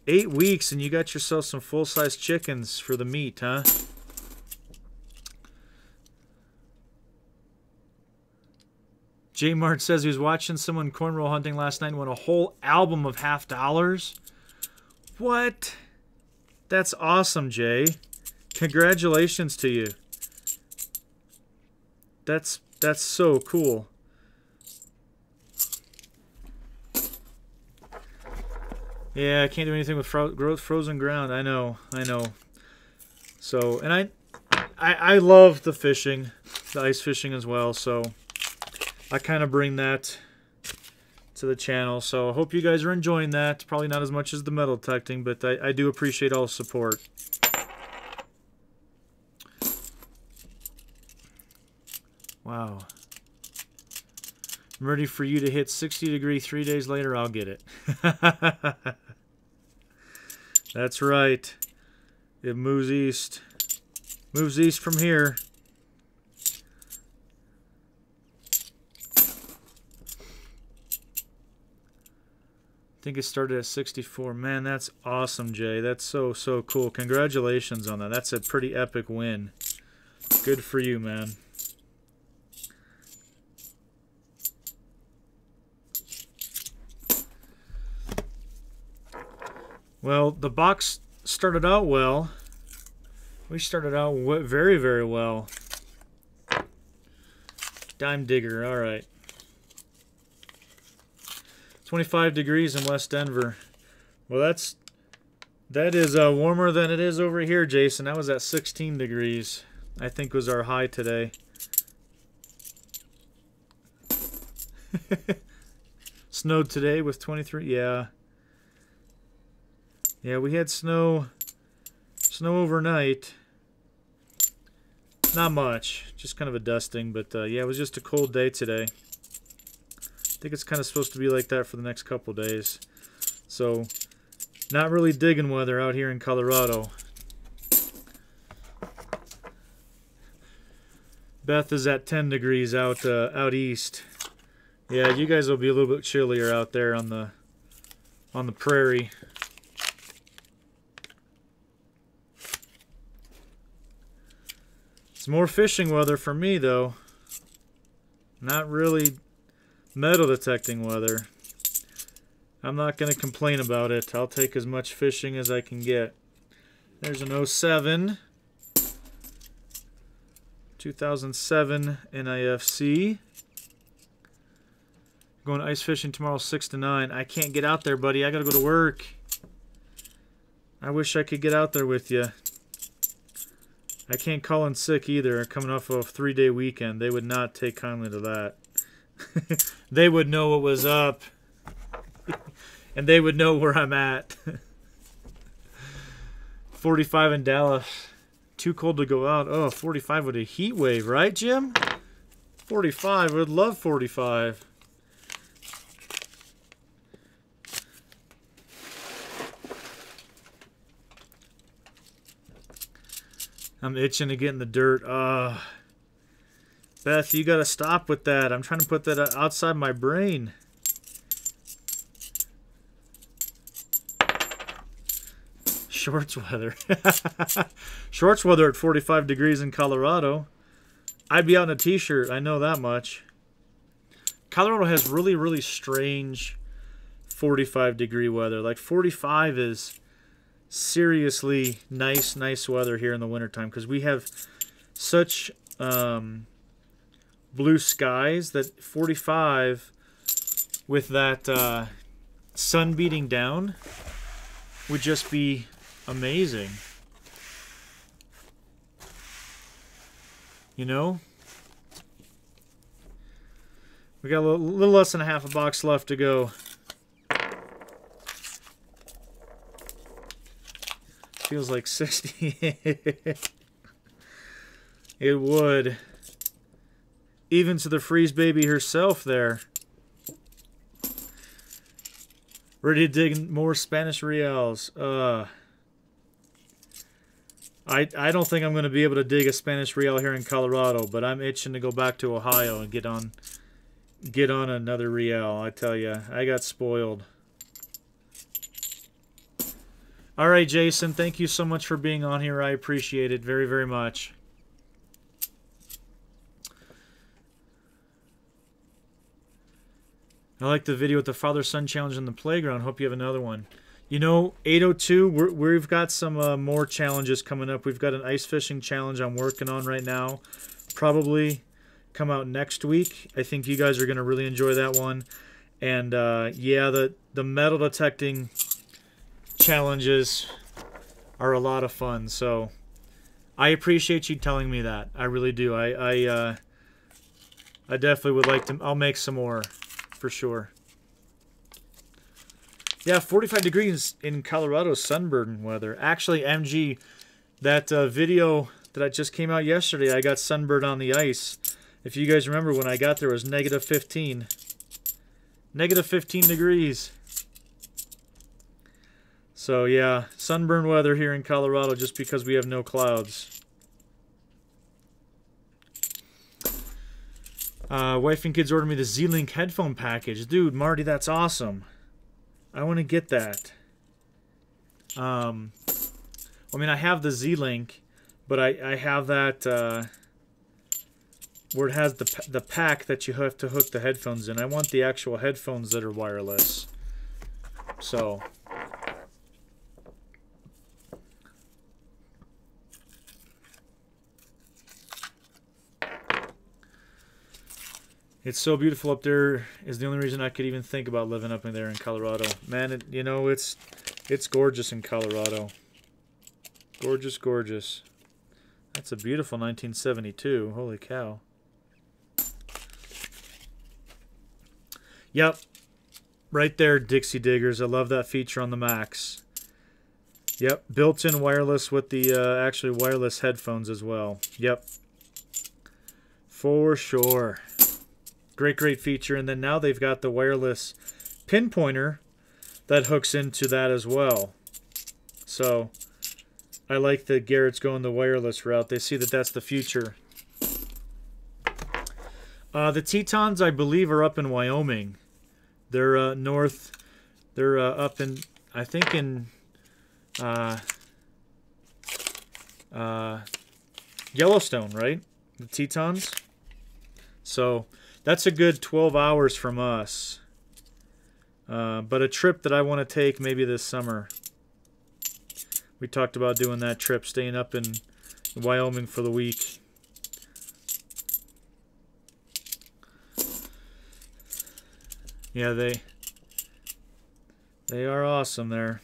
S1: 8 weeks and you got yourself some full-size chickens for the meat, huh? J Mart says he was watching someone cornrow hunting last night and won a whole album of $50. What? That's awesome, Jay. Congratulations to you. That's so cool. Yeah, I can't do anything with frozen ground. I know. So, and I love the fishing, the ice fishing as well. So, I kind of bring that to the channel. So, I hope you guys are enjoying that. Probably not as much as the metal detecting, but I do appreciate all the support. Wow. I'm ready for you to hit 60 degree 3 days later. I'll get it. That's right. It moves east. Moves east from here. I think it started at 64. Man, that's awesome, Jay. That's so cool. Congratulations on that. That's a pretty epic win. Good for you, man. Well, the box started out well. We started out very, very well. Dime Digger, all right. 25 degrees in West Denver. Well, that is warmer than it is over here, Jason. That was at 16 degrees. I think was our high today. Snowed today with 23. Yeah. Yeah, we had snow overnight. Not much, just kind of a dusting, but yeah, it was just a cold day today. think it's kind of supposed to be like that for the next couple days. So, not really digging weather out here in Colorado. Beth is at 10 degrees out east. Yeah, you guys will be a little bit chillier out there on the prairie. It's more fishing weather for me though. Not really metal detecting weather. I'm not going to complain about it. I'll take as much fishing as I can get. There's an 07. 2007 NIFC. Going ice fishing tomorrow 6 to 9. I can't get out there, buddy. I got to go to work. I wish I could get out there with you. I can't call in sick either. Coming off of a 3-day weekend. They would not take kindly to that. They would know what was up. And they would know where I'm at. 45 in Dallas. Too cold to go out. Oh, 45 with a heat wave, right, Jim? 45. Would love 45. I'm itching to get in the dirt. Beth, you got to stop with that. I'm trying to put that outside my brain. Shorts weather. Shorts weather at 45 degrees in Colorado. I'd be out in a t-shirt. I know that much. Colorado has really, really strange 45 degree weather. Like 45 is seriously nice weather here in the wintertime because we have such blue skies that 45 with that sun beating down would just be amazing. You know? We got a little less than half a box left to go. Feels like 60. It would. Even to the freeze baby herself there. Ready to dig more Spanish reals. I don't think I'm going to be able to dig a Spanish real here in Colorado, but I'm itching to go back to Ohio and get on another real. I tell you, I got spoiled. All right, Jason, thank you so much for being on here. I appreciate it very, very much. I like the video with the father-son challenge in the playground. Hope you have another one. You know, 802, we've got some more challenges coming up. We've got an ice fishing challenge I'm working on right now. Probably come out next week. I think you guys are going to really enjoy that one. And, yeah, the metal detecting challenges are a lot of fun. So I appreciate you telling me that. I really do. I definitely would like to. I'll make some more for sure. Yeah, 45 degrees in Colorado, sunburn weather. Actually, MG, that video that just came out yesterday, I got sunburned on the ice. If you guys remember, when I got there, it was negative 15. Negative 15 degrees. So, yeah, sunburn weather here in Colorado just because we have no clouds. Wife and kids ordered me the Z-Link headphone package. Dude, Marty, that's awesome. I want to get that. I mean, I have the Z-Link, but I have that where it has the pack that you have to hook the headphones in. I want the actual headphones that are wireless. So it's so beautiful up there is the only reason I could even think about living up in there in Colorado. Man, you know, it's gorgeous in Colorado. Gorgeous, gorgeous. That's a beautiful 1972. Holy cow. Yep. Right there, Dixie Diggers. I love that feature on the Max. Yep. Built-in wireless with the actually wireless headphones as well. Yep. For sure. Great feature. And then now they've got the wireless pinpointer that hooks into that as well. So I like that Garrett's going the wireless route. They see that that's the future. The Tetons, I believe, are up in Wyoming. They're north. They're up in, I think, in Yellowstone, right? The Tetons. So that's a good 12 hours from us. But a trip that I want to take maybe this summer. We talked about doing that trip, staying up in Wyoming for the week. Yeah, they are awesome there.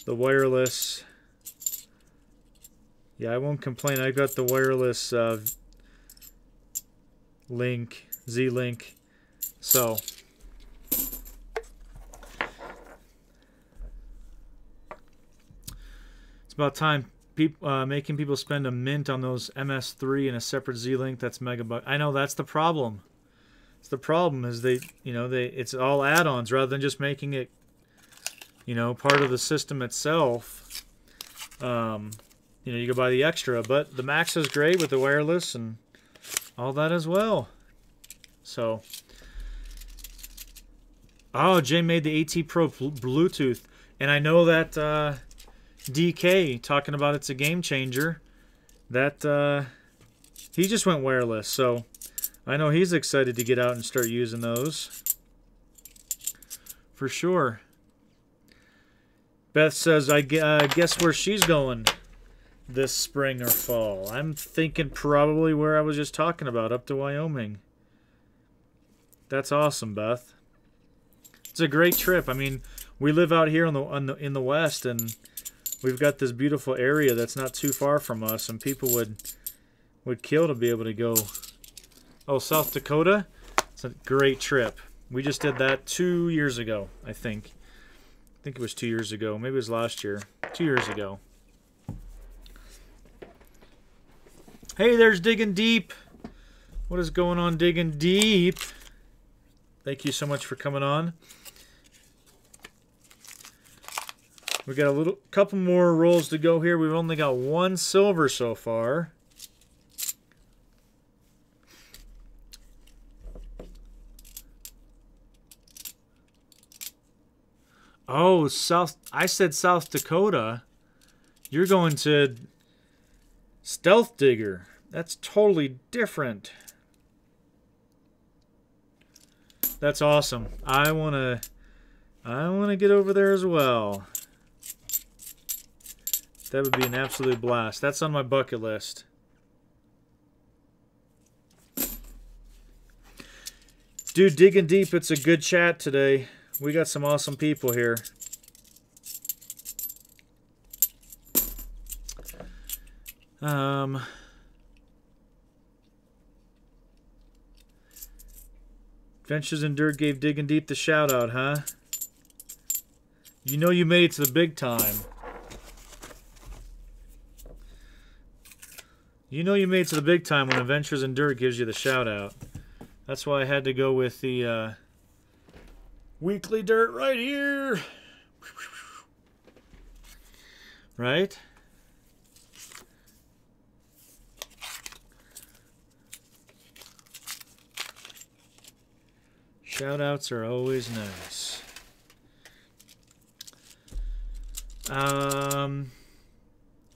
S1: The wireless. Yeah, I won't complain. I got the wireless Link, Z-Link. So it's about time making people spend a mint on those MS3 and a separate Z-Link. That's megabyte. I know that's the problem. It's the problem is it's all add-ons rather than just making it, part of the system itself. You go buy the extra, but the Max is great with the wireless and all that as well. So, Jay made the AT Pro Bluetooth, and I know that DK talking about it's a game changer. That he just went wireless, so I know he's excited to get out and start using those for sure. Beth says, I guess where she's going this spring or fall. I'm thinking probably where I was just talking about, up to Wyoming. That's awesome, Beth. It's a great trip. I mean, we live out here in the West, and we've got this beautiful area that's not too far from us, and people would kill to be able to go. Oh, South Dakota? It's a great trip. We just did that 2 years ago, I think. I think it was 2 years ago. Maybe it was last year. 2 years ago. Hey, there's Digging Deep. What is going on, Digging Deep? Thank you so much for coming on. We got a couple more rolls to go here. We've only got one silver so far. Oh, I said South Dakota. You're going to Stealth Digger. That's totally different. That's awesome. I wanna get over there as well. That would be an absolute blast. That's on my bucket list. Dude, Digging Deep, it's a good chat today. We got some awesome people here. Adventures in Dirt gave Digging Deep the shout out, huh? You know you made it to the big time. You know you made it to the big time when Adventures in Dirt gives you the shout out. That's why I had to go with the Weekly Dirt right here. Right? Shout-outs are always nice.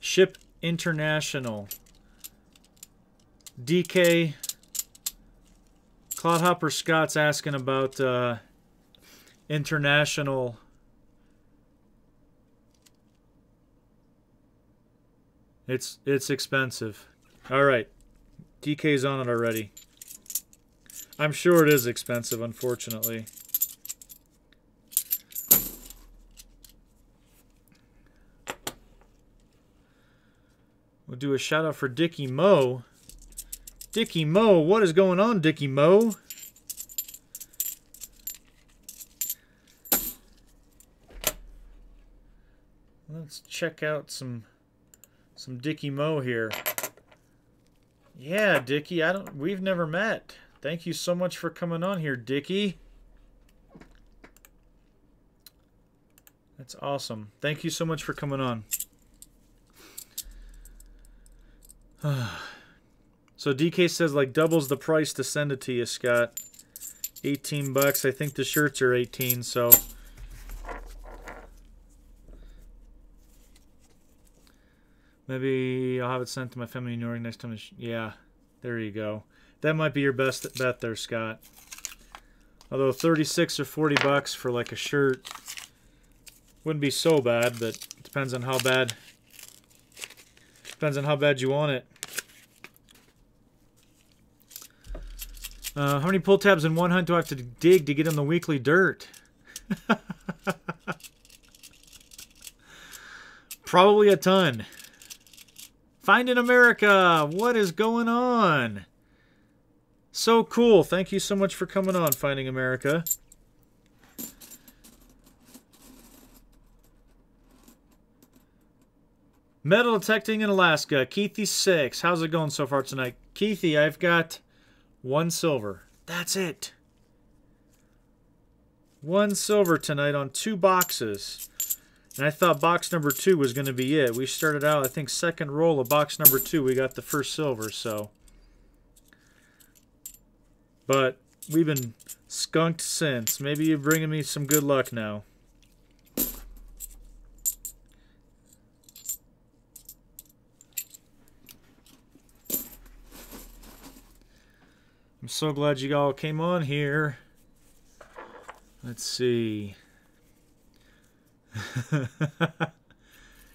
S1: Ship International. DK. Cloudhopper Scott's asking about international. It's expensive. All right. DK's on it already. I'm sure it is expensive, unfortunately. We'll do a shout out for Dickie Moe. Dickie Moe, what is going on, Dickie Moe? Let's check out some Dickie Moe here. Yeah, Dickie, we've never met. Thank you so much for coming on here, Dickie. That's awesome. Thank you so much for coming on. So DK says like doubles the price to send it to you, Scott. 18 bucks. I think the shirts are 18, so maybe I'll have it sent to my family in New York next time. Yeah, there you go. That might be your best bet there, Scott. Although 36 or 40 bucks for like a shirt wouldn't be so bad, but it depends on how bad. Depends on how bad you want it. How many pull tabs in one hunt do I have to dig to get in the weekly dirt? Probably a ton. Finding America. What is going on? So cool. Thank you so much for coming on, Finding America. Metal detecting in Alaska. Keithy 6. How's it going so far tonight? Keithy, I've got 1 silver. That's it. 1 silver tonight on 2 boxes. And I thought box number 2 was going to be it. We started out, I think, second roll of box number 2. We got the first silver, so. But we've been skunked since. Maybe you're bringing me some good luck now. I'm so glad you all came on here. Let's see.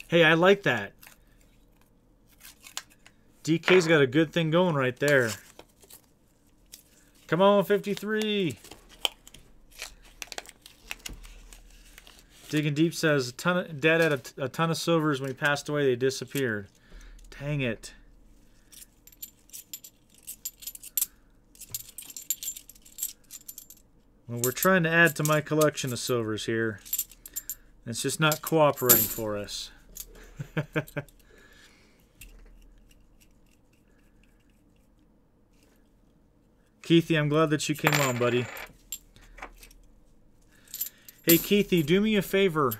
S1: Hey, I like that. DK's got a good thing going right there. Come on, 53. Digging Deep says, Dad had a ton of silvers when he passed away. They disappeared. Dang it. Well, we're trying to add to my collection of silvers here. It's just not cooperating for us. Keithy, I'm glad that you came on, buddy. Hey, Keithy, do me a favor.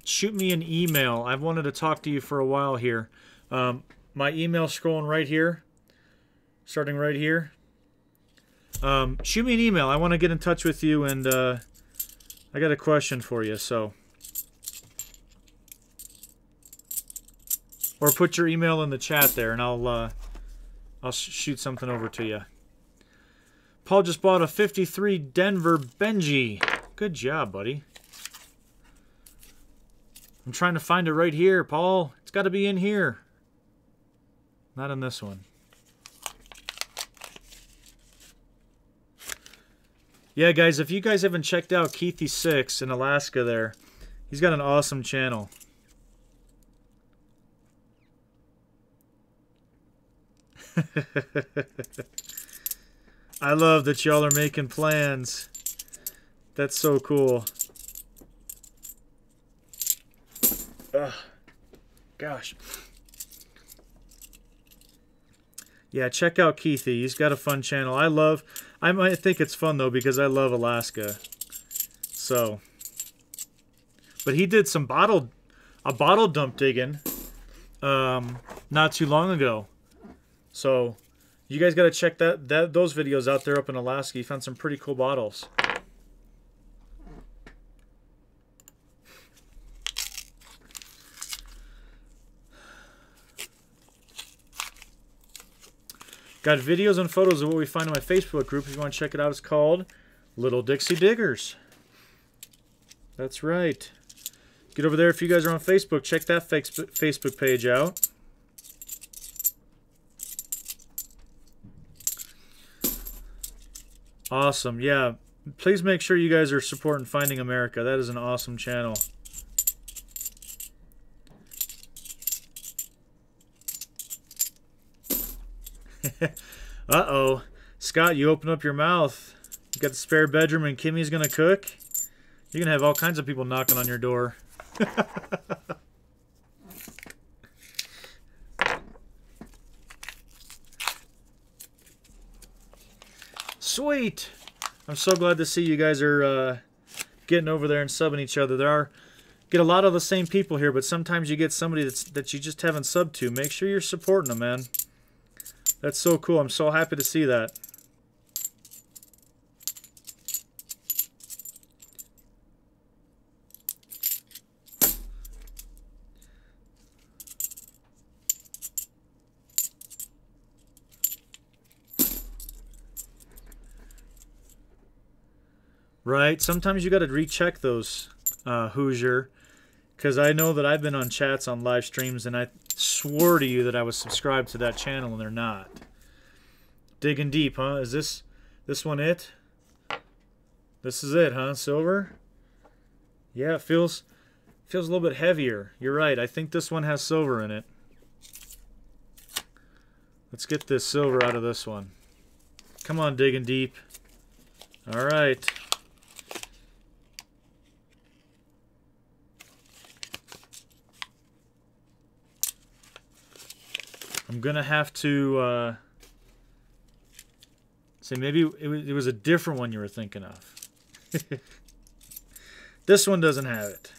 S1: Shoot me an email. I've wanted to talk to you for a while here. My email's scrolling right here. Starting right here. Shoot me an email. I want to get in touch with you, and I got a question for you. So, or put your email in the chat there, and I'll shoot something over to you. Paul just bought a 53 Denver Benji. Good job, buddy. I'm trying to find it right here, Paul. It's got to be in here. Not in this one. Yeah, guys, if you guys haven't checked out Keithy 6 in Alaska there, he's got an awesome channel. I love that y'all are making plans. That's so cool. Ugh. Gosh. Yeah, check out Keithy. He's got a fun channel. I might think it's fun, though, because I love Alaska. So. But he did a bottle dump digging not too long ago. So, you guys got to check those videos out there up in Alaska. He found some pretty cool bottles. Got videos and photos of what we find in my Facebook group. If you want to check it out, it's called Little Dixie Diggers. That's right. Get over there if you guys are on Facebook. Check that Facebook page out. Awesome. Yeah. Please make sure you guys are supporting Finding America. That is an awesome channel. Uh-oh. Scott, you open up your mouth. You got the spare bedroom and Kimmy's going to cook? You're going to have all kinds of people knocking on your door. Sweet. I'm so glad to see you guys are getting over there and subbing each other. Get a lot of the same people here, but sometimes you get somebody that you just haven't subbed to. Make sure you're supporting them, man. That's so cool. I'm so happy to see that. Right? Sometimes you got to recheck those, Hoosier. Because I know that I've been on chats on live streams and I swore to you that I was subscribed to that channel and they're not. Digging deep, huh? Is this one it? This is it, huh? Silver? Yeah, it feels a little bit heavier. You're right. I think this one has silver in it. Let's get this silver out of this one. Come on, digging deep. All right. I'm going to have to say maybe it was a different one you were thinking of. This one doesn't have it.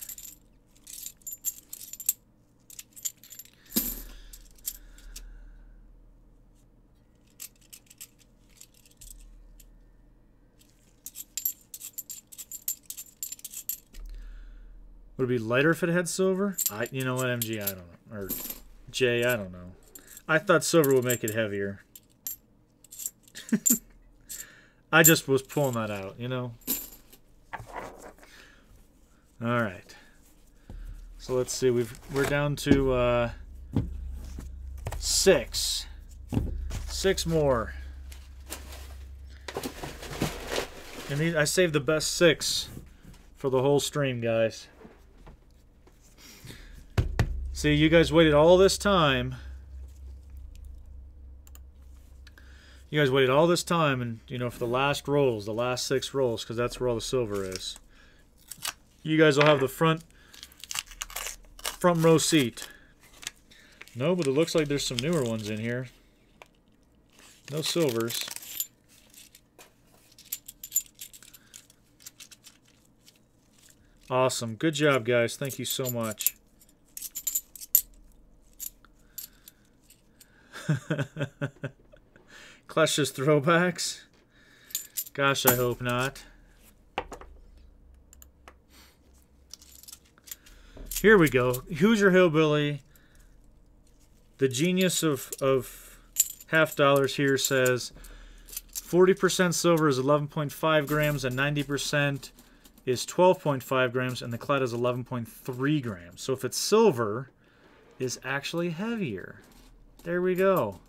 S1: Would it be lighter if it had silver? You know what, MG, I don't know. Or Jay, I don't know. I thought silver would make it heavier. I just was pulling that out, you know. All right. So let's see. We're down to 6. 6 more. And I saved the best 6 for the whole stream, guys. See, you guys waited all this time. You guys waited all this time, and you know, for the last rolls, the last 6 rolls, because that's where all the silver is. You guys will have the front row seat. No, but it looks like there's some newer ones in here. No silvers. Awesome. Good job, guys. Thank you so much. Clash's throwbacks? Gosh, I hope not. Here we go. Hoosier Hillbilly. The genius of half dollars here says 40% silver is 11.5 grams and 90% is 12.5 grams and the clad is 11.3 grams. So if it's silver, it's actually heavier. There we go.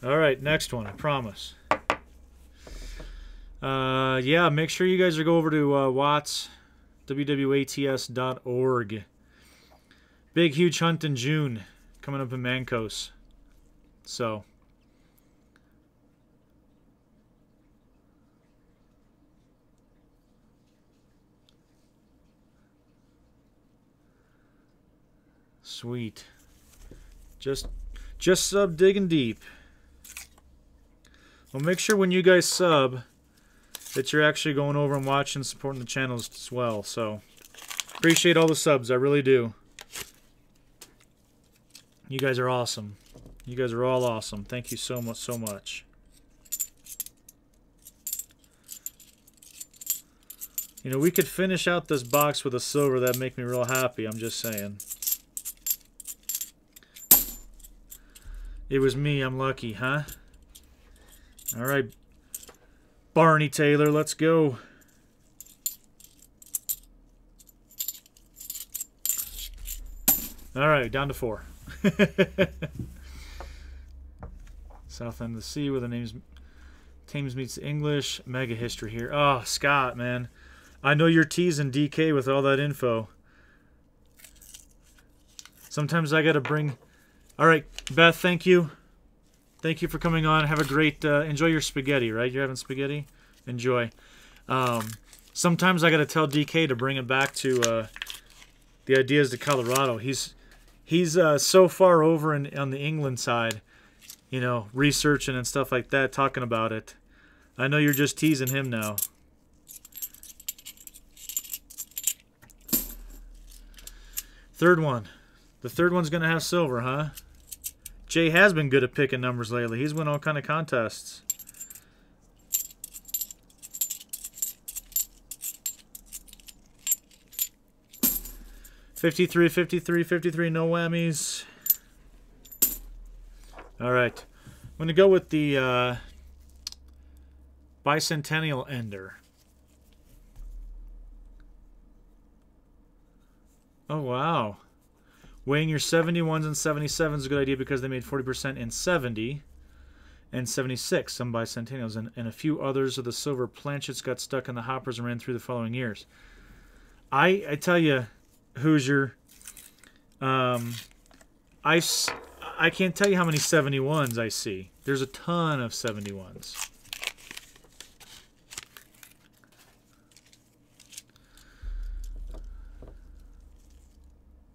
S1: All right, next one, I promise. Yeah, make sure you guys go over to Watts, wwats.org. Big, huge hunt in June coming up in Mancos. So, sweet. Just sub digging deep. Well, make sure when you guys sub that you're actually going over and watching, supporting the channels as well. So, appreciate all the subs. I really do. You guys are awesome. You guys are all awesome. Thank you so much, so much. You know, we could finish out this box with a silver. That'd make me real happy. I'm just saying. It was me. I'm lucky, huh? All right, Barney Taylor, let's go. All right, down to 4. South end of the sea where the name's Thames meets English. Mega history here. Oh, Scott, man. I know you're teasing DK with all that info. Sometimes I got to bring... All right, Beth, thank you. Thank you for coming on. Have a great... enjoy your spaghetti, right? You're having spaghetti? Enjoy. Sometimes I got to tell DK to bring it back to the ideas to Colorado. He's so far over on the England side, you know, researching and stuff like that, talking about it. I know you're just teasing him now. Third one. The third one's going to have silver, huh? Jay has been good at picking numbers lately. He's won all kind of contests. $53, $53, $53, no whammies. All right. I'm going to go with the Bicentennial Ender. Oh, wow. Weighing your 71s and 77s is a good idea because they made 40% in 70 and 76, some bicentennials, and a few others of the silver planchets got stuck in the hoppers and ran through the following years. I tell you, Hoosier, I can't tell you how many 71s I see. There's a ton of 71s.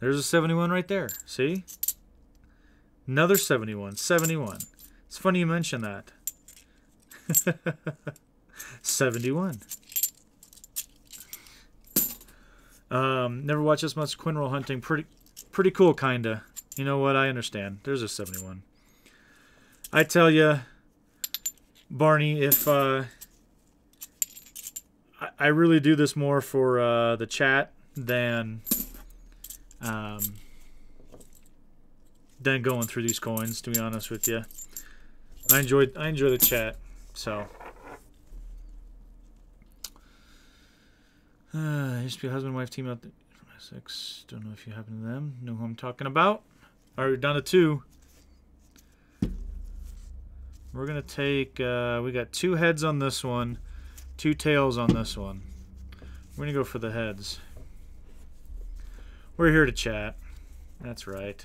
S1: There's a 71 right there. See? Another 71. 71. It's funny you mention that. 71. Never watched this much Quinroll hunting. Pretty cool, kinda. You know what? I understand. There's a 71. I tell you, Barney, if I really do this more for the chat than going through these coins, to be honest with you. I enjoy the chat, so. Used to be a husband-wife team out there. 6. Don't know if you happen to them. Know who I'm talking about. All right, we're down to 2. We're gonna take. We got 2 heads on this one, 2 tails on this one. We're gonna go for the heads. We're here to chat. That's right.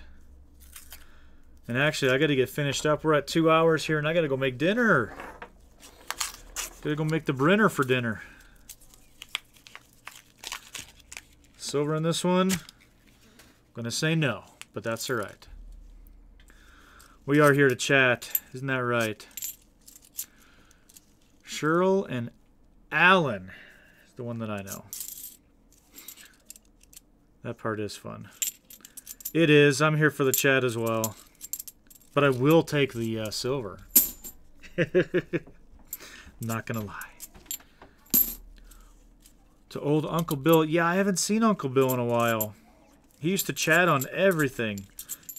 S1: And actually, I got to get finished up. We're at 2 hours here, and I got to go make dinner. Got to go make the Brenner for dinner. Silver in this one. I'm going to say no, but that's all right. We are here to chat. Isn't that right? Sherrill and Allen is the one that I know. That part is fun. It is. I'm here for the chat as well. But I will take the silver. Not going to lie. To old Uncle Bill. Yeah, I haven't seen Uncle Bill in a while. He used to chat on everything.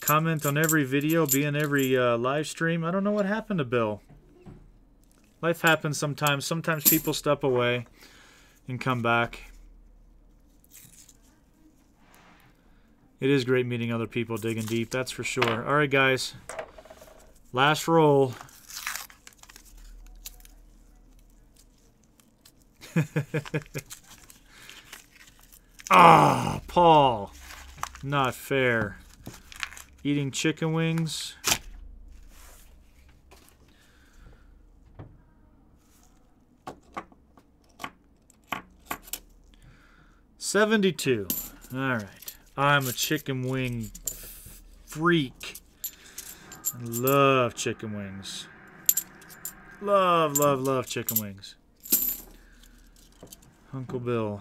S1: Comment on every video. Be in every live stream. I don't know what happened to Bill. Life happens sometimes. Sometimes people step away and come back. It is great meeting other people digging deep, that's for sure. All right, guys. Last roll. Ah, Paul. Not fair. Eating chicken wings. $72. All right. I'm a chicken wing freak. I love chicken wings. Love, love, love chicken wings. Uncle Bill.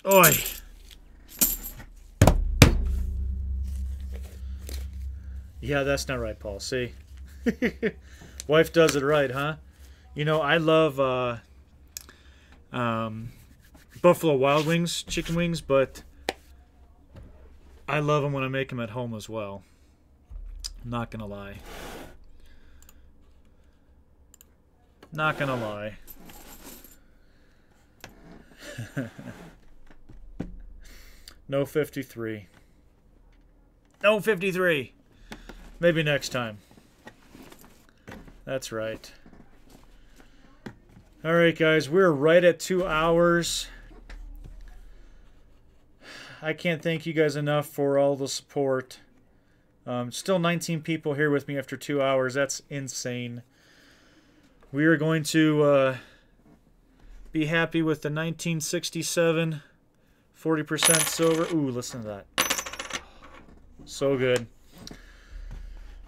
S1: Oi. Yeah, that's not right, Paul. See? Wife does it right, huh? You know, I love Buffalo Wild Wings chicken wings, but I love them when I make them at home as well. I'm not gonna lie. Not gonna lie. No 53. No 53. Maybe next time. That's right. All right, guys. We're right at 2 hours. I can't thank you guys enough for all the support. Still 19 people here with me after 2 hours. That's insane. We are going to be happy with the 1967 40% silver. Ooh, listen to that. So good.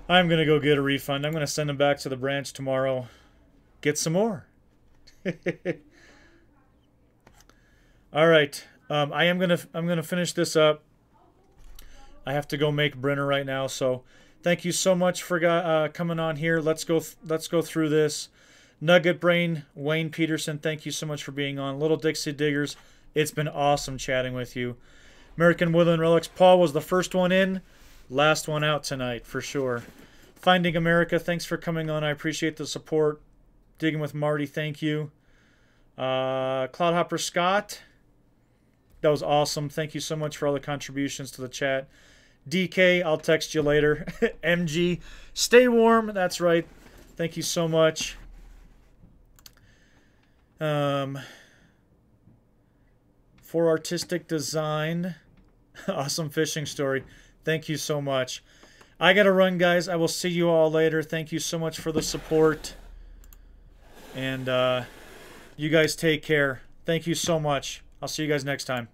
S1: I'm going to go get a refund. I'm going to send them back to the branch tomorrow. Get some more. All right. I'm gonna finish this up. I have to go make Brenner right now. So thank you so much for coming on here. Let's go through this. Nugget Brain, Wayne Peterson, thank you so much for being on. Little Dixie Diggers, it's been awesome chatting with you. American Woodland Relics, Paul was the first one in, last one out tonight for sure. Finding America, thanks for coming on. I appreciate the support. Digging with Marty, thank you. Cloudhopper Scott, that was awesome. Thank you so much for all the contributions to the chat. DK, I'll text you later. MG, stay warm. That's right. Thank you so much. For artistic design, awesome fishing story. Thank you so much. I gotta run, guys. I will see you all later. Thank you so much for the support. And you guys take care. Thank you so much. I'll see you guys next time.